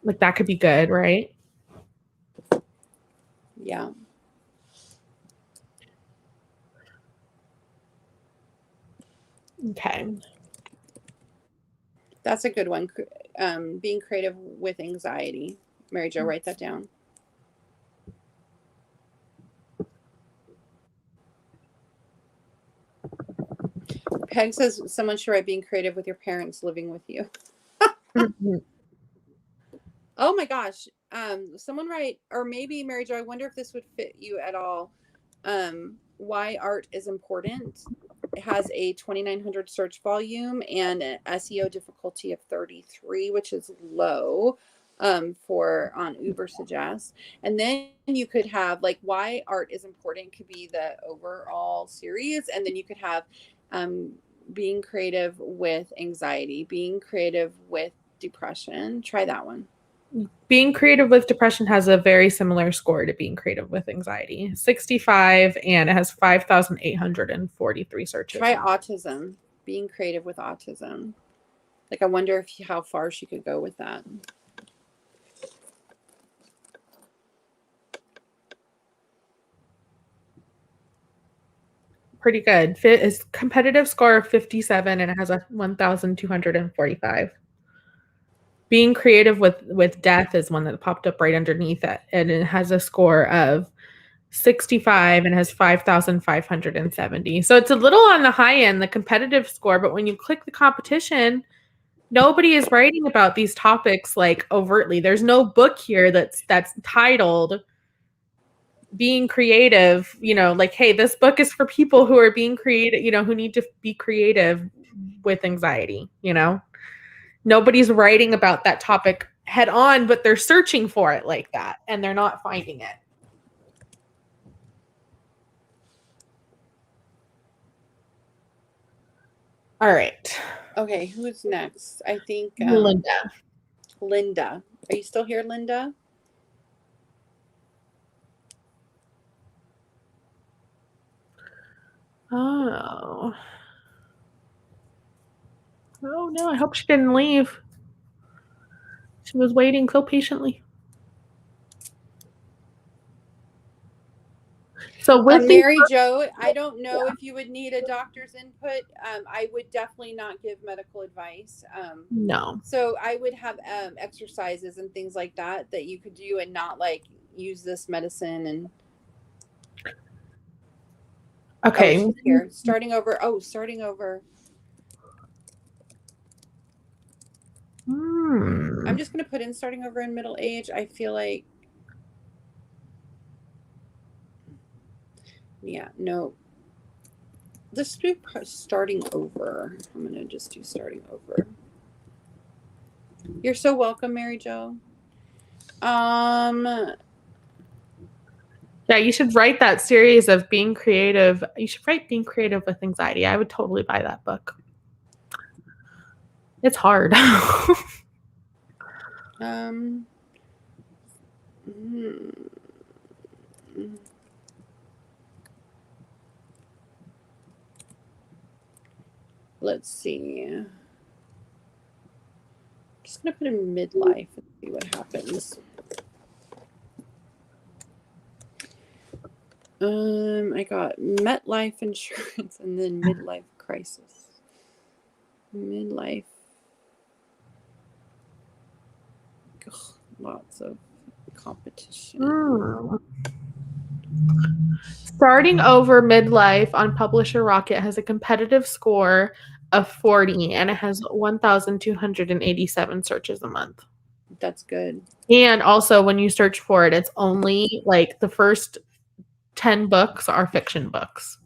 Speaker 1: like that could be good, right?
Speaker 2: Yeah.
Speaker 1: Okay.
Speaker 2: That's a good one. Being creative with anxiety. Mary Jo, write that down. Peg says someone should write being creative with your parents living with you. Oh my gosh. Someone write, or maybe Mary Jo, I wonder if this would fit you at all. Why art is important. It has a 2,900 search volume and an SEO difficulty of 33, which is low on Uber Suggest. And then you could have like why art is important could be the overall series, and then you could have being creative with anxiety, being creative with depression. Try that one.
Speaker 1: Being creative with depression has a very similar score to being creative with anxiety, 65, and it has 5,843 searches.
Speaker 2: Try autism, being creative with autism. Like, I wonder how far she could go with that.
Speaker 1: Pretty good. Is competitive score of 57 and it has a 1,245. Being creative with death is one that popped up right underneath it, and it has a score of 65 and has 5,570. So it's a little on the high end, the competitive score, but when you click the competition, nobody is writing about these topics like overtly. There's no book here that's titled being creative, like, hey, this book is for people who are being creative, who need to be creative with anxiety, Nobody's writing about that topic head on, but they're searching for it like that, and they're not finding it. All right.
Speaker 2: Okay, who's next? I think
Speaker 1: Linda.
Speaker 2: Linda. Are you still here, Linda?
Speaker 1: Oh. Oh no, I hope she didn't leave. She was waiting so patiently. So with
Speaker 2: Mary Jo, I don't know if you would need a doctor's input. I would definitely not give medical advice.
Speaker 1: No.
Speaker 2: So I would have exercises and things like that you could do and not like use this medicine and.
Speaker 1: Okay.
Speaker 2: Oh, here, starting over. Oh, starting over. I'm just going to put in starting over in middle age. I feel like. Yeah, no. Let's do starting over. I'm going to just do starting over. You're so welcome, Mary Jo.
Speaker 1: Yeah, you should write that series of Being Creative. You should write Being Creative with Anxiety. I would totally buy that book. It's hard.
Speaker 2: Let's see. I'm just going to put in midlife and see what happens. I got MetLife insurance and then midlife crisis. Midlife. Ugh, lots of competition.
Speaker 1: Starting over midlife on Publisher Rocket has a competitive score of 40 and it has 1,287 searches a month.
Speaker 2: That's good.
Speaker 1: And also when you search for it, it's only like the first 10 books are fiction books.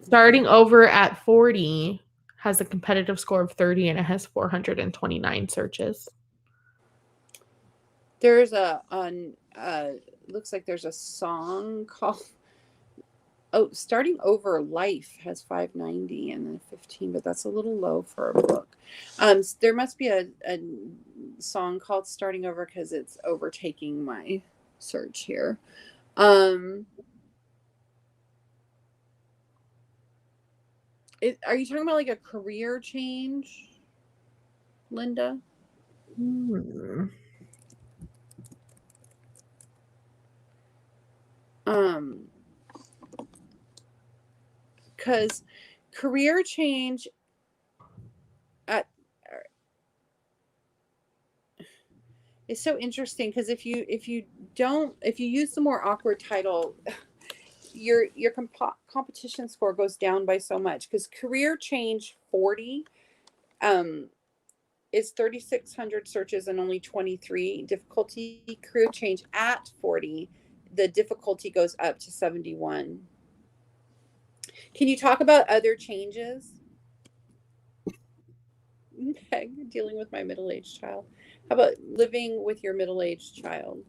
Speaker 1: Starting over at 40 has a competitive score of 30 and it has 429 searches.
Speaker 2: There's looks like there's a song called Starting Over Life has 590 and then 15, but that's a little low for a book. There must be a song called Starting Over because it's overtaking my search here. Are you talking about like a career change, Linda? Because career change is so interesting because if you use the more awkward title, your competition score goes down by so much because career change 40 is 3,600 searches and only 23 difficulty. Career change at 40, the difficulty goes up to 71. Can you talk about other changes? Peg, dealing with my middle-aged child. How about living with your middle-aged child?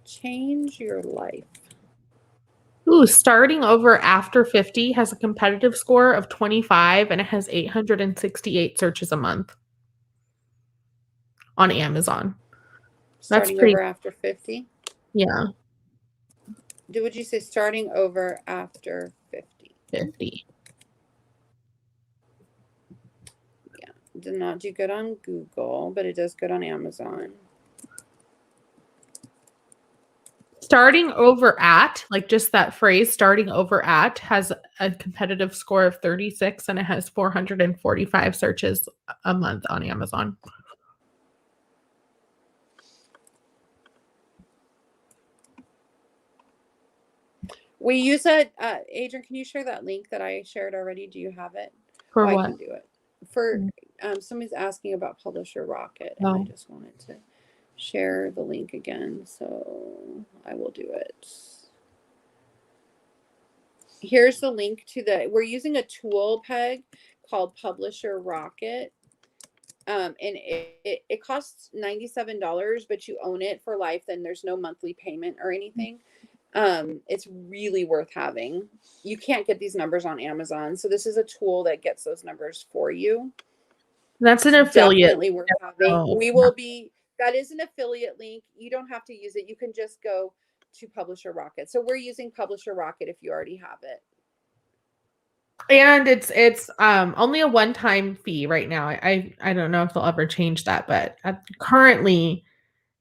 Speaker 2: Change your life.
Speaker 1: Ooh, starting over after 50 has a competitive score of 25 and it has 868 searches a month on Amazon.
Speaker 2: Starting over after 50?
Speaker 1: Yeah.
Speaker 2: Would you say starting over after 50?
Speaker 1: 50.
Speaker 2: Yeah. Did not do good on Google, but it does good on Amazon.
Speaker 1: Starting over at, like just that phrase, starting over at, has a competitive score of 36 and it has 445 searches a month on Amazon.
Speaker 2: We use that. Adrian, can you share that link that I shared already? Do you have it?
Speaker 1: For what?
Speaker 2: I can do it. For somebody's asking about Publisher Rocket, and I just wanted to share the link again, so I will do it. Here's the link to we're using a tool, Peg, called Publisher Rocket. And it costs $97, but you own it for life. Then there's no monthly payment or anything. It's really worth having. You can't get these numbers on Amazon. So this is a tool that gets those numbers for you.
Speaker 1: That's an affiliate.
Speaker 2: Definitely worth having. That is an affiliate link. You don't have to use it. You can just go to Publisher Rocket. So we're using Publisher Rocket if you already have it.
Speaker 1: And it's only a one-time fee right now. I don't know if they'll ever change that, but currently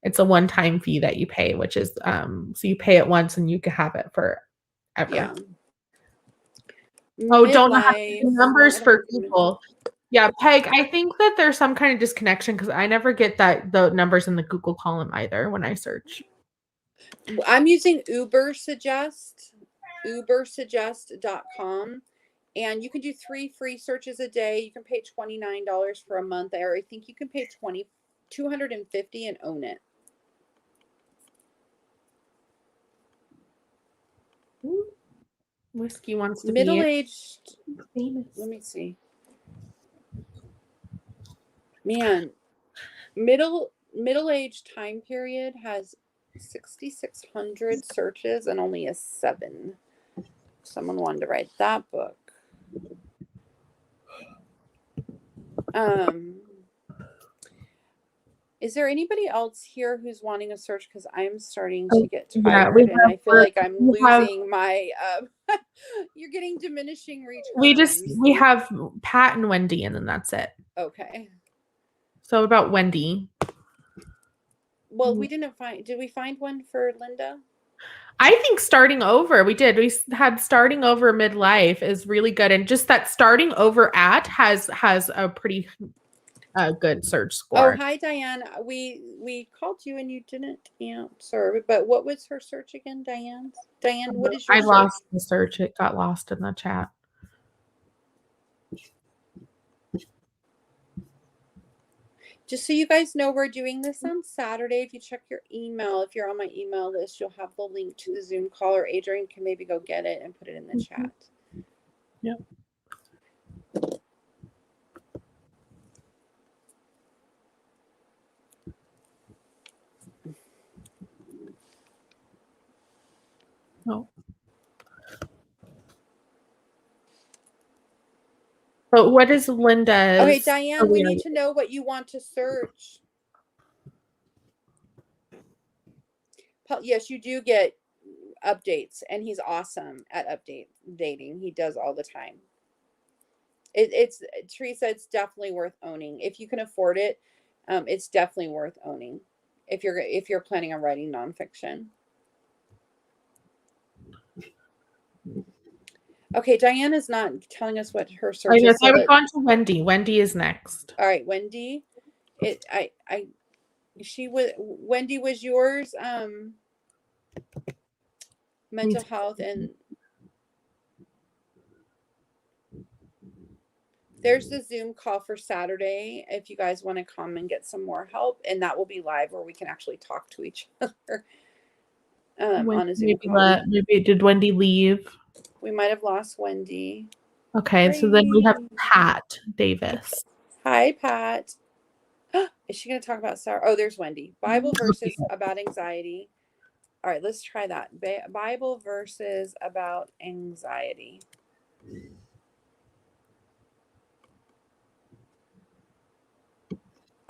Speaker 1: it's a one-time fee that you pay, which is so you pay it once and you can have it forever.
Speaker 2: Yeah.
Speaker 1: Oh, don't have numbers for people. Yeah, Peg, I think that there's some kind of disconnection because I never get the numbers in the Google column either when I search.
Speaker 2: I'm using ubersuggest.com, and you can do 3 free searches a day. You can pay $29 for a month, or I think you can pay $250 and own it.
Speaker 1: Whiskey wants to
Speaker 2: middle-aged
Speaker 1: be famous.
Speaker 2: Let me see. Man, middle-aged time period has 6,600 searches and only a 7. Someone wanted to write that book. Is there anybody else here who's wanting a search? Because I'm starting to get tired, and I feel like I'm losing my. You're getting diminishing returns.
Speaker 1: We have Pat and Wendy, and then that's it.
Speaker 2: Okay.
Speaker 1: So about Wendy.
Speaker 2: Well, we didn't find. Did we find one for Linda?
Speaker 1: I think starting over. We did. We had starting over midlife is really good, and just that starting over at has a pretty good search score.
Speaker 2: Oh, hi Diane. We called you and you didn't answer. But what was her search again, Diane? Diane, what is your search?
Speaker 1: I lost the search. It got lost in the chat.
Speaker 2: Just so you guys know, we're doing this on Saturday. If you check your email, if you're on my email list, you'll have the link to the Zoom call, or Adrian can maybe go get it and put it in the chat.
Speaker 1: Yep. Oh. But what is Linda's?
Speaker 2: Okay, Diane, we need to know what you want to search. Yes, you do get updates, and he's awesome at updating. He does all the time. It's Teresa, it's definitely worth owning. If you can afford it, it's definitely worth owning if you're planning on writing nonfiction. Okay, Diane is not telling us what her search is.
Speaker 1: I would go on to Wendy. Wendy is next.
Speaker 2: All right, Wendy. Wendy was yours. Mental health, and there's the Zoom call for Saturday if you guys want to come and get some more help, and that will be live where we can actually talk to each other on a Zoom call.
Speaker 1: Maybe did Wendy leave?
Speaker 2: We might have lost Wendy.
Speaker 1: Okay, so then we have Pat Davis.
Speaker 2: Hi, Pat. Is she going to talk about sorrow? Oh, there's Wendy. Bible verses about anxiety. All right, let's try that. Bible verses about anxiety.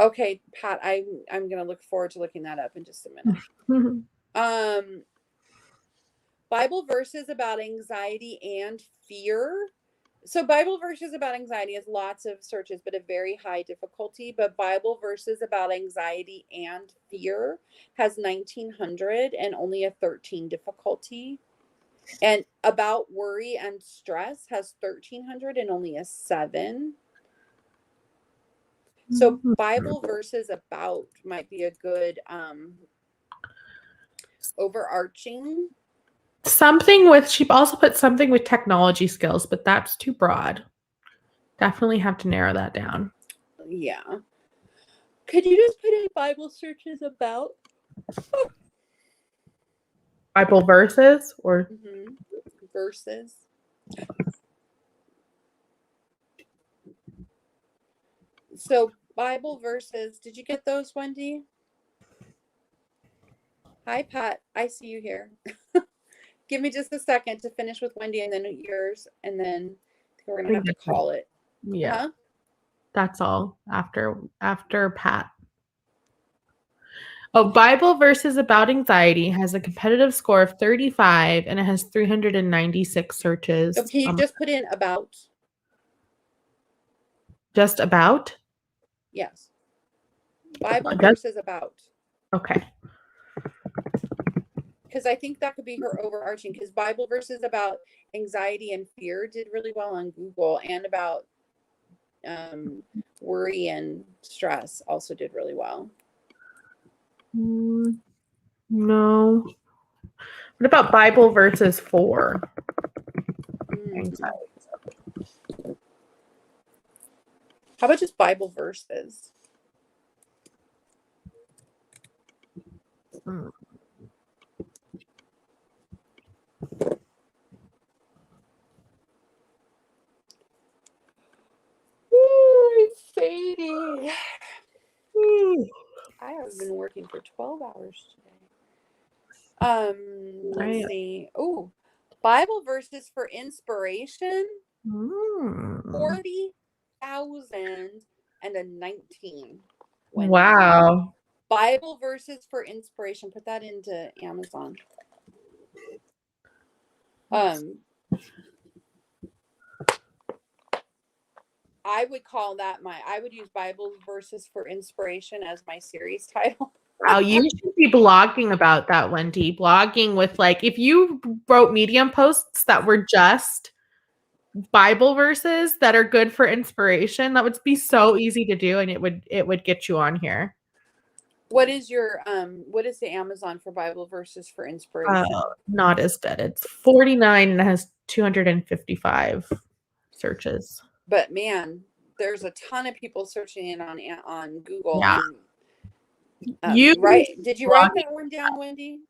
Speaker 2: Okay, Pat, I'm going to look forward to looking that up in just a minute. Bible verses about anxiety and fear. So Bible verses about anxiety has lots of searches, but a very high difficulty. But Bible verses about anxiety and fear has 1,900 and only a 13 difficulty. And about worry and stress has 1,300 and only a 7. So Bible verses about might be a good overarching.
Speaker 1: She also put something with technology skills, but that's too broad. Definitely have to narrow that down.
Speaker 2: Yeah. Could you just put in Bible searches about?
Speaker 1: Bible verses or
Speaker 2: verses? So Bible verses, did you get those, Wendy? Hi, Pat. I see you here. Give me just a second to finish with Wendy and then yours, and then we're going to have to call it.
Speaker 1: Yeah.
Speaker 2: Huh?
Speaker 1: That's all after Pat. Oh, Bible verses about anxiety has a competitive score of 35 and it has 396 searches.
Speaker 2: So can you just put in about?
Speaker 1: Just about?
Speaker 2: Yes. Bible verses about.
Speaker 1: Okay.
Speaker 2: Because I think that could be her overarching, because Bible verses about anxiety and fear did really well on Google, and about worry and stress also did really well.
Speaker 1: No. What about Bible verses 4?
Speaker 2: How about just Bible verses? Ooh, it's fading. I have been working for 12 hours today. Let's see. Oh, Bible verses for inspiration. 40,019.
Speaker 1: Wow.
Speaker 2: Bible verses for inspiration. Put that into Amazon. I would call that I would use Bible verses for inspiration as my series title.
Speaker 1: Wow, you should be blogging about that, Wendy. Blogging with, like, if you wrote Medium posts that were just Bible verses that are good for inspiration, that would be so easy to do, and it would get you on here.
Speaker 2: What is the Amazon for Bible verses for inspiration?
Speaker 1: Not as good. It's 49 and it has 255 searches.
Speaker 2: But man, there's a ton of people searching it on Google.
Speaker 1: Yeah.
Speaker 2: And did you write that one down, Wendy?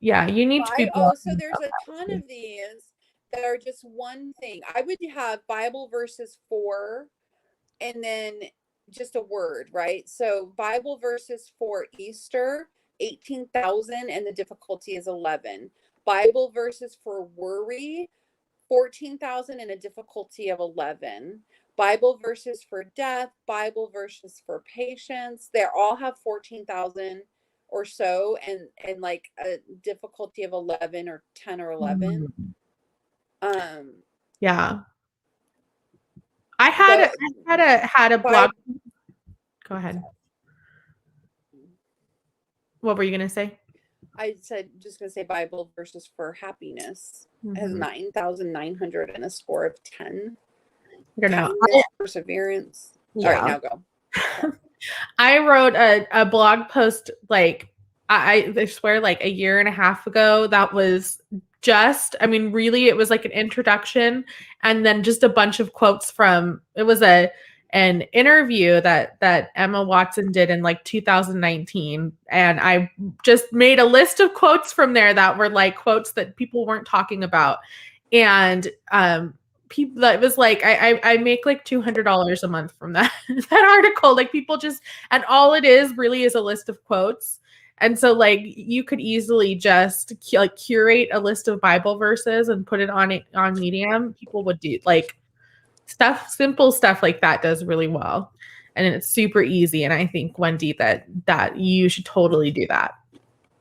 Speaker 1: Yeah, you need to be blogging.
Speaker 2: So there's a ton of these that are just one thing. I would have Bible verses 4 and then just a word, right? So Bible verses for Easter, 18,000, and the difficulty is 11. Bible verses for worry, 14,000, and a difficulty of 11. Bible verses for death, Bible verses for patience. They all have 14,000 or so, and like a difficulty of 11 or 10 or 11.
Speaker 1: Yeah. I had a blog. Go ahead. What were you gonna say?
Speaker 2: I just gonna say Bible verses for happiness. It has 9,900 and a score of 10. Perseverance. Yeah. All right, now go.
Speaker 1: I wrote a blog post, like, I swear, like a year and a half ago, that was just, I mean, really, it was like an introduction and then just a bunch of quotes from, it was an interview that Emma Watson did in like 2019. And I just made a list of quotes from there that were like quotes that people weren't talking about. And people, that was like, I make like $200 a month from that article. Like, people just, and all it is really is a list of quotes. And so, like, you could easily just like curate a list of Bible verses and put it on Medium. People would do like simple stuff like that does really well, and it's super easy. And I think, Wendy, that you should totally do that.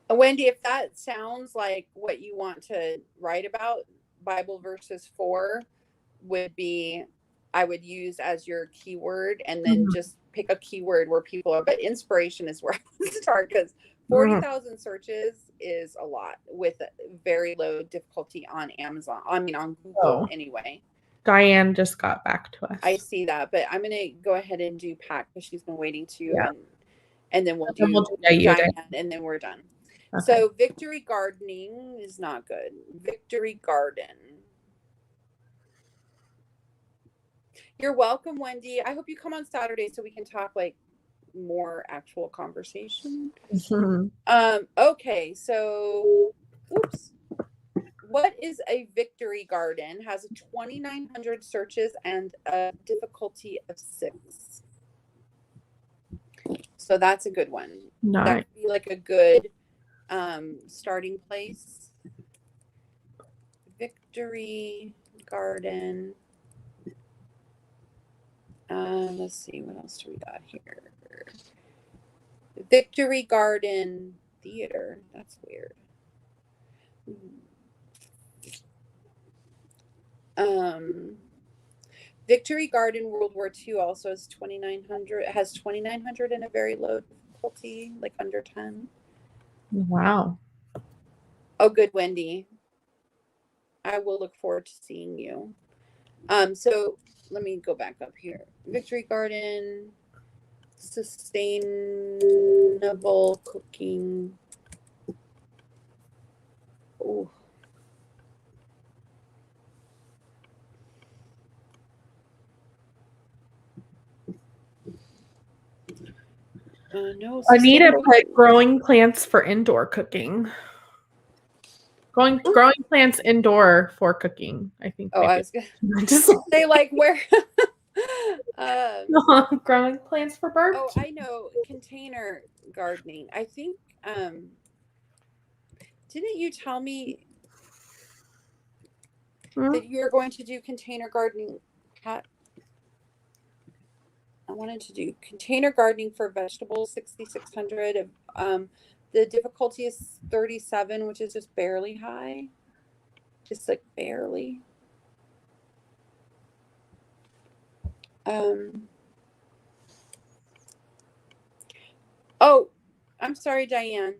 Speaker 2: Wendy, if that sounds like what you want to write about, Bible verses 4 would be, I would use as your keyword, and then just pick a keyword where people are, but inspiration is where I would start, because 40,000 searches is a lot with very low difficulty on Amazon. I mean, on Google anyway.
Speaker 1: Diane just got back to us.
Speaker 2: I see that, but I'm going to go ahead and do Pat because she's been waiting to, and then we'll do Diane, and then we're done. Okay. So Victory Gardening is not good. Victory Garden. You're welcome, Wendy. I hope you come on Saturday so we can talk like more actual conversation. Okay, so What is a victory garden? Has 2,900 searches and a difficulty of 6. So that's a good one.
Speaker 1: No.
Speaker 2: That would be like a good starting place. Victory garden. Let's see, what else do we got here? Victory Garden Theater. That's weird. Victory Garden World War II also has 2,900. It has 2,900 in a very low difficulty, like under 10.
Speaker 1: Wow.
Speaker 2: Oh, good, Wendy. I will look forward to seeing you. So let me go back up here. Victory Garden, sustainable cooking. Oh. No.
Speaker 1: Anita put growing plants for indoor cooking. Growing plants indoor for cooking, I think.
Speaker 2: Oh, I was gonna just say like where.
Speaker 1: Growing plants for barbecue.
Speaker 2: Oh, I know, container gardening. I think. Didn't you tell me that you're going to do container gardening, Pat? I wanted to do container gardening for vegetables, 6,600. The difficulty is 37, which is just barely high. Just like barely. Oh, I'm sorry, Diane.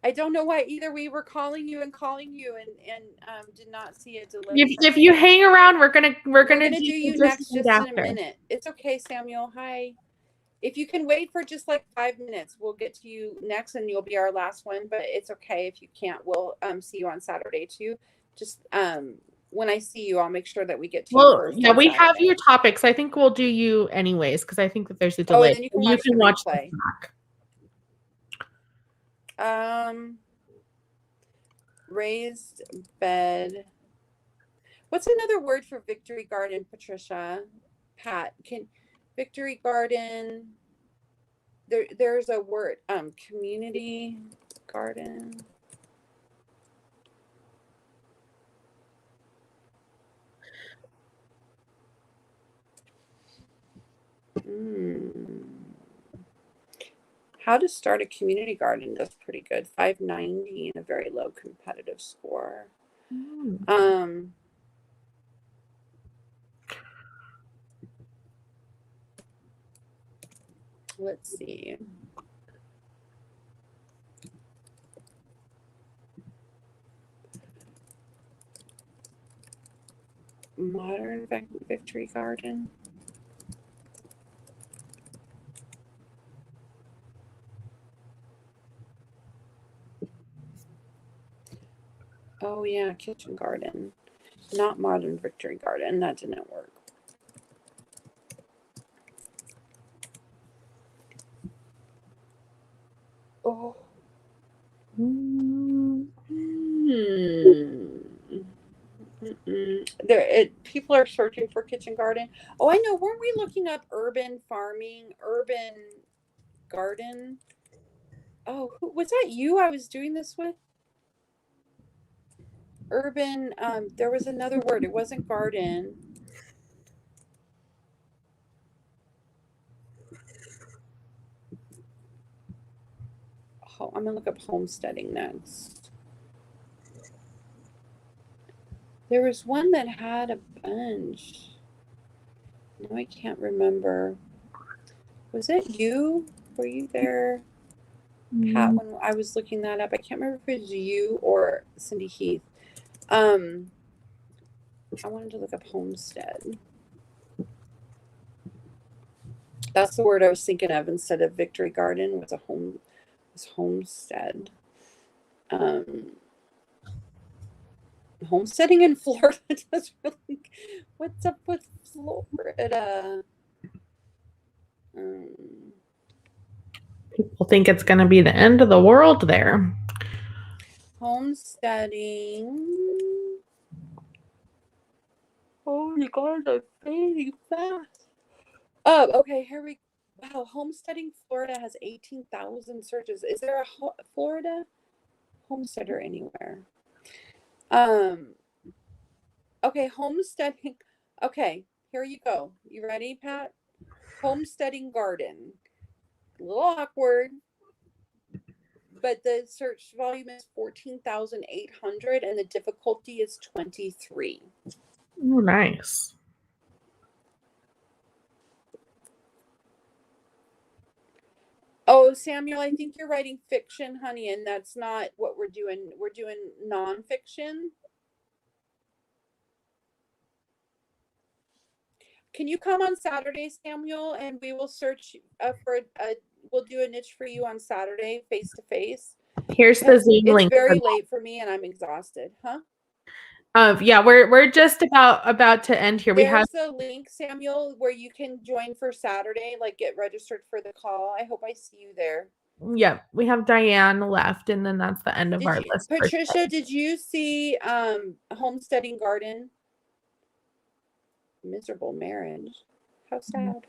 Speaker 2: I don't know why either. We were calling you and did not see a delay.
Speaker 1: If you hang around, we're gonna
Speaker 2: do you next just in a minute. It's okay, Samuel. Hi. If you can wait for just like 5 minutes, we'll get to you next, and you'll be our last one. But it's okay if you can't. We'll see you on Saturday too. Just when I see you, I'll make sure that we get to you first.
Speaker 1: Yeah, we have your topics. I think we'll do you anyways because I think that there's a delay.
Speaker 2: Oh, and then you can watch the replay. Raised bed. What's another word for victory garden, Patricia? Pat, victory garden. There's a word. Community garden. How to start a community garden does pretty good. 590 and a very low competitive score. Let's see. Modern victory garden. Oh yeah, kitchen garden. Not modern victory garden. That didn't work. Oh. People are searching for kitchen garden. Oh, I know. Weren't we looking up urban farming, urban garden? Oh, was that you I was doing this with? Urban, there was another word. It wasn't garden. Oh, I'm going to look up homesteading next. There was one that had a bunch. No, I can't remember. Was it you? Were you there, Pat, when I was looking that up? I can't remember if it was you or Cindy Heath. I wanted to look up homestead. That's the word I was thinking of instead of victory garden. Was homestead. Homesteading in Florida does really. What's up with Florida?
Speaker 1: People think it's going to be the end of the world there.
Speaker 2: Homesteading. Oh my God, I'm fading fast. Oh, okay, here we Wow, Homesteading Florida has 18,000 searches. Is there a Florida homesteader anywhere? Okay, homesteading. Okay, here you go. You ready, Pat? Homesteading garden. A little awkward, but the search volume is 14,800 and the difficulty is 23.
Speaker 1: Oh, nice.
Speaker 2: Oh, Samuel, I think you're writing fiction, honey, and that's not what we're doing. We're doing nonfiction. Can you come on Saturday, Samuel, and we will search we'll do a niche for you on Saturday, face to face.
Speaker 1: Here's the Zoom
Speaker 2: It's
Speaker 1: link.
Speaker 2: very late for me and I'm exhausted, huh?
Speaker 1: Yeah, we're just about to end here.
Speaker 2: There's a link, Samuel, where you can join for Saturday, like get registered for the call. I hope I see you there.
Speaker 1: Yeah, we have Diane left, and then that's the end of our list.
Speaker 2: Patricia, did you see Homesteading Garden? Miserable marriage. How sad.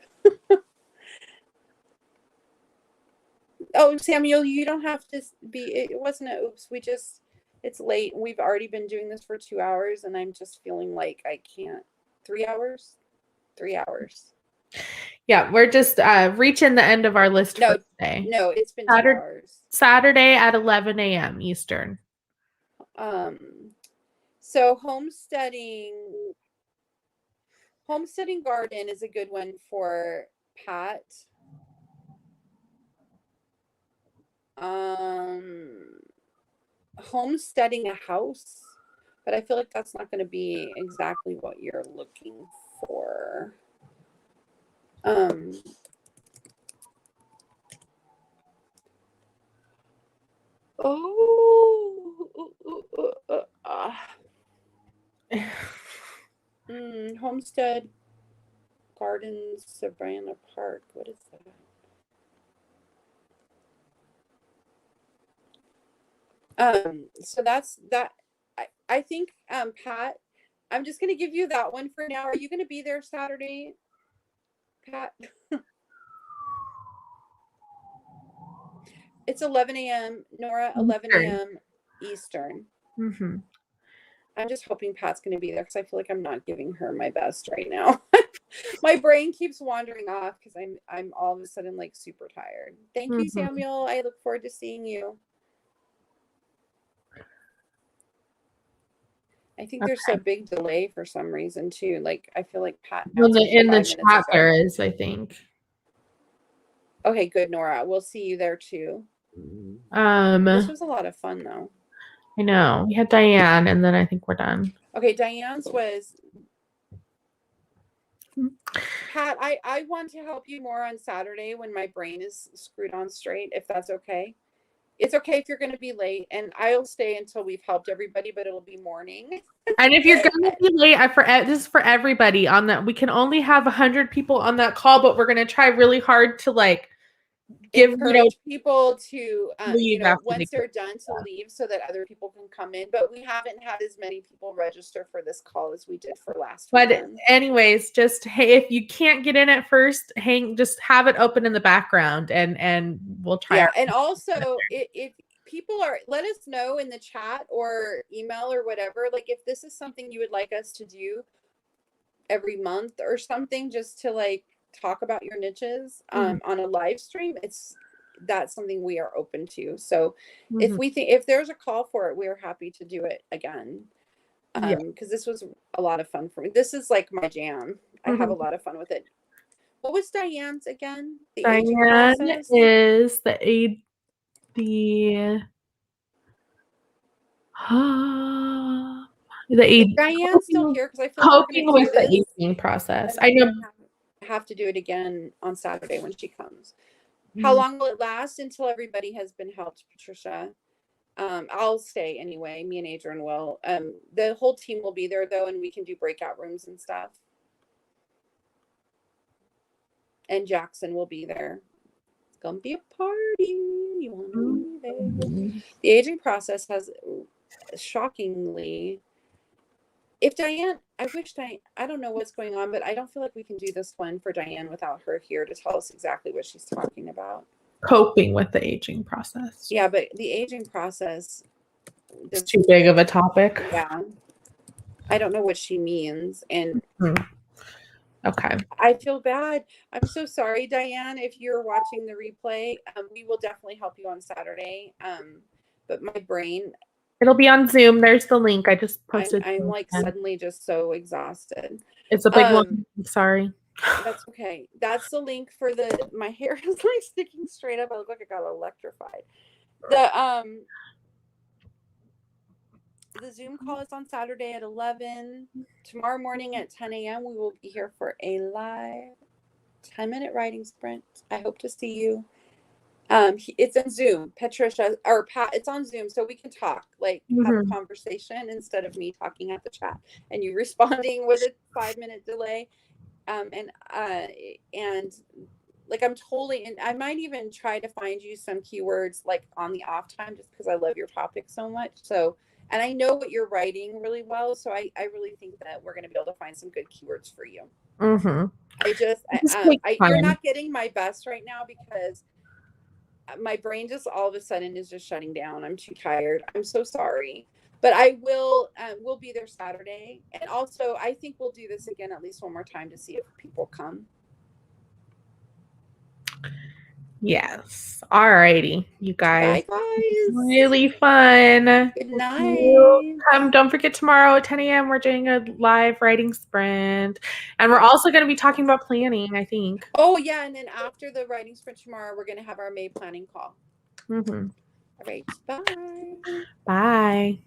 Speaker 2: Oh, Samuel, you don't have to it wasn't a oops. It's late. We've already been doing this for 2 hours and I'm just feeling like I can't. 3 hours? 3 hours.
Speaker 1: Yeah, we're just reaching the end of our list for today.
Speaker 2: No, it's been 2 hours.
Speaker 1: Saturday at 11 a.m. Eastern.
Speaker 2: So homesteading garden is a good one for Pat. Homesteading a house, but I feel like that's not going to be exactly what you're looking for. Homestead Gardens, Savannah Park. What is that? So that's that. I think, Pat, I'm just going to give you that one for now. Are you going to be there Saturday, Pat? It's 11 a.m. Nora, 11 a.m. Eastern.
Speaker 1: Mm-hmm.
Speaker 2: I'm just hoping Pat's going to be there because I feel like I'm not giving her my best right now. My brain keeps wandering off because I'm all of a sudden like super tired. Thank you, Samuel. I look forward to seeing you. I think there's a big delay for some reason too. Like I feel like Pat.
Speaker 1: In the chat there is, I think.
Speaker 2: Okay, good, Nora. We'll see you there too. This was a lot of fun though.
Speaker 1: I know. We had Diane and then I think we're done.
Speaker 2: Okay, Diane's was Pat, I want to help you more on Saturday when my brain is screwed on straight, if that's okay. It's okay if you're going to be late, and I'll stay until we've helped everybody, but it'll be morning.
Speaker 1: And if you're going to be late, this is for everybody on that. We can only have 100 people on that call, but we're going to try really hard to
Speaker 2: encourage people to
Speaker 1: leave
Speaker 2: once they're done to leave so that other people can come in. But we haven't had as many people register for this call as we did for last week.
Speaker 1: But anyways, just hey, if you can't get in at first, just have it open in the background and we'll try.
Speaker 2: Yeah, and also if people let us know in the chat or email or whatever, like if this is something you would like us to do every month or something, just to talk about your niches on a live stream, that's something we are open to. So if there's a call for it, we're happy to do it again. Because this was a lot of fun for me. This is like my jam. I have a lot of fun with it. What was Diane's again?
Speaker 1: Diane is the
Speaker 2: Diane's still here because I feel
Speaker 1: coping with the aging process. I know.
Speaker 2: Have to do it again on Saturday when she comes. How long will it last? Until everybody has been helped, Patricia. I'll stay anyway. Me and Adrian will. The whole team will be there though, and we can do breakout rooms and stuff. And Jackson will be there. It's gonna be a party. You want to be there.
Speaker 1: Mm-hmm.
Speaker 2: The aging process has shockingly. If Diane, I wish Diane, I don't know what's going on, but I don't feel like we can do this one for Diane without her here to tell us exactly what she's talking about.
Speaker 1: Coping with the aging process.
Speaker 2: Yeah, but the aging process.
Speaker 1: It's too big of a topic.
Speaker 2: Yeah. I don't know what she means. And
Speaker 1: okay.
Speaker 2: I feel bad. I'm so sorry, Diane, if you're watching the replay. We will definitely help you on Saturday. But my brain.
Speaker 1: It'll be on Zoom. There's the link. I just posted.
Speaker 2: I'm like suddenly just so exhausted.
Speaker 1: It's a big one. Sorry.
Speaker 2: That's okay. That's the link for my hair is like sticking straight up. I look like I got electrified. The Zoom call is on Saturday at 11. Tomorrow morning at 10 a.m. we will be here for a live 10-minute writing sprint. I hope to see you. It's in Zoom. Patricia or Pat, it's on Zoom, so we can talk, like have a conversation instead of me talking at the chat and you responding with a 5-minute delay. And like I'm totally, and I might even try to find you some keywords like on the off time, just because I love your topic so much. So, and I know what you're writing really well, so I really think that we're going to be able to find some good keywords for you. You're not getting my best right now because my brain just all of a sudden is just shutting down. I'm too tired. I'm so sorry. But I will, we'll be there Saturday. And also, I think we'll do this again at least one more time to see if people come.
Speaker 1: Yes. All righty, you guys.
Speaker 2: Bye, guys.
Speaker 1: Really fun.
Speaker 2: Good night.
Speaker 1: Don't forget tomorrow at 10 a.m. we're doing a live writing sprint. And we're also going to be talking about planning, I think.
Speaker 2: Oh, yeah. And then after the writing sprint tomorrow, we're going to have our May planning call.
Speaker 1: Mm-hmm.
Speaker 2: All right. Bye.
Speaker 1: Bye.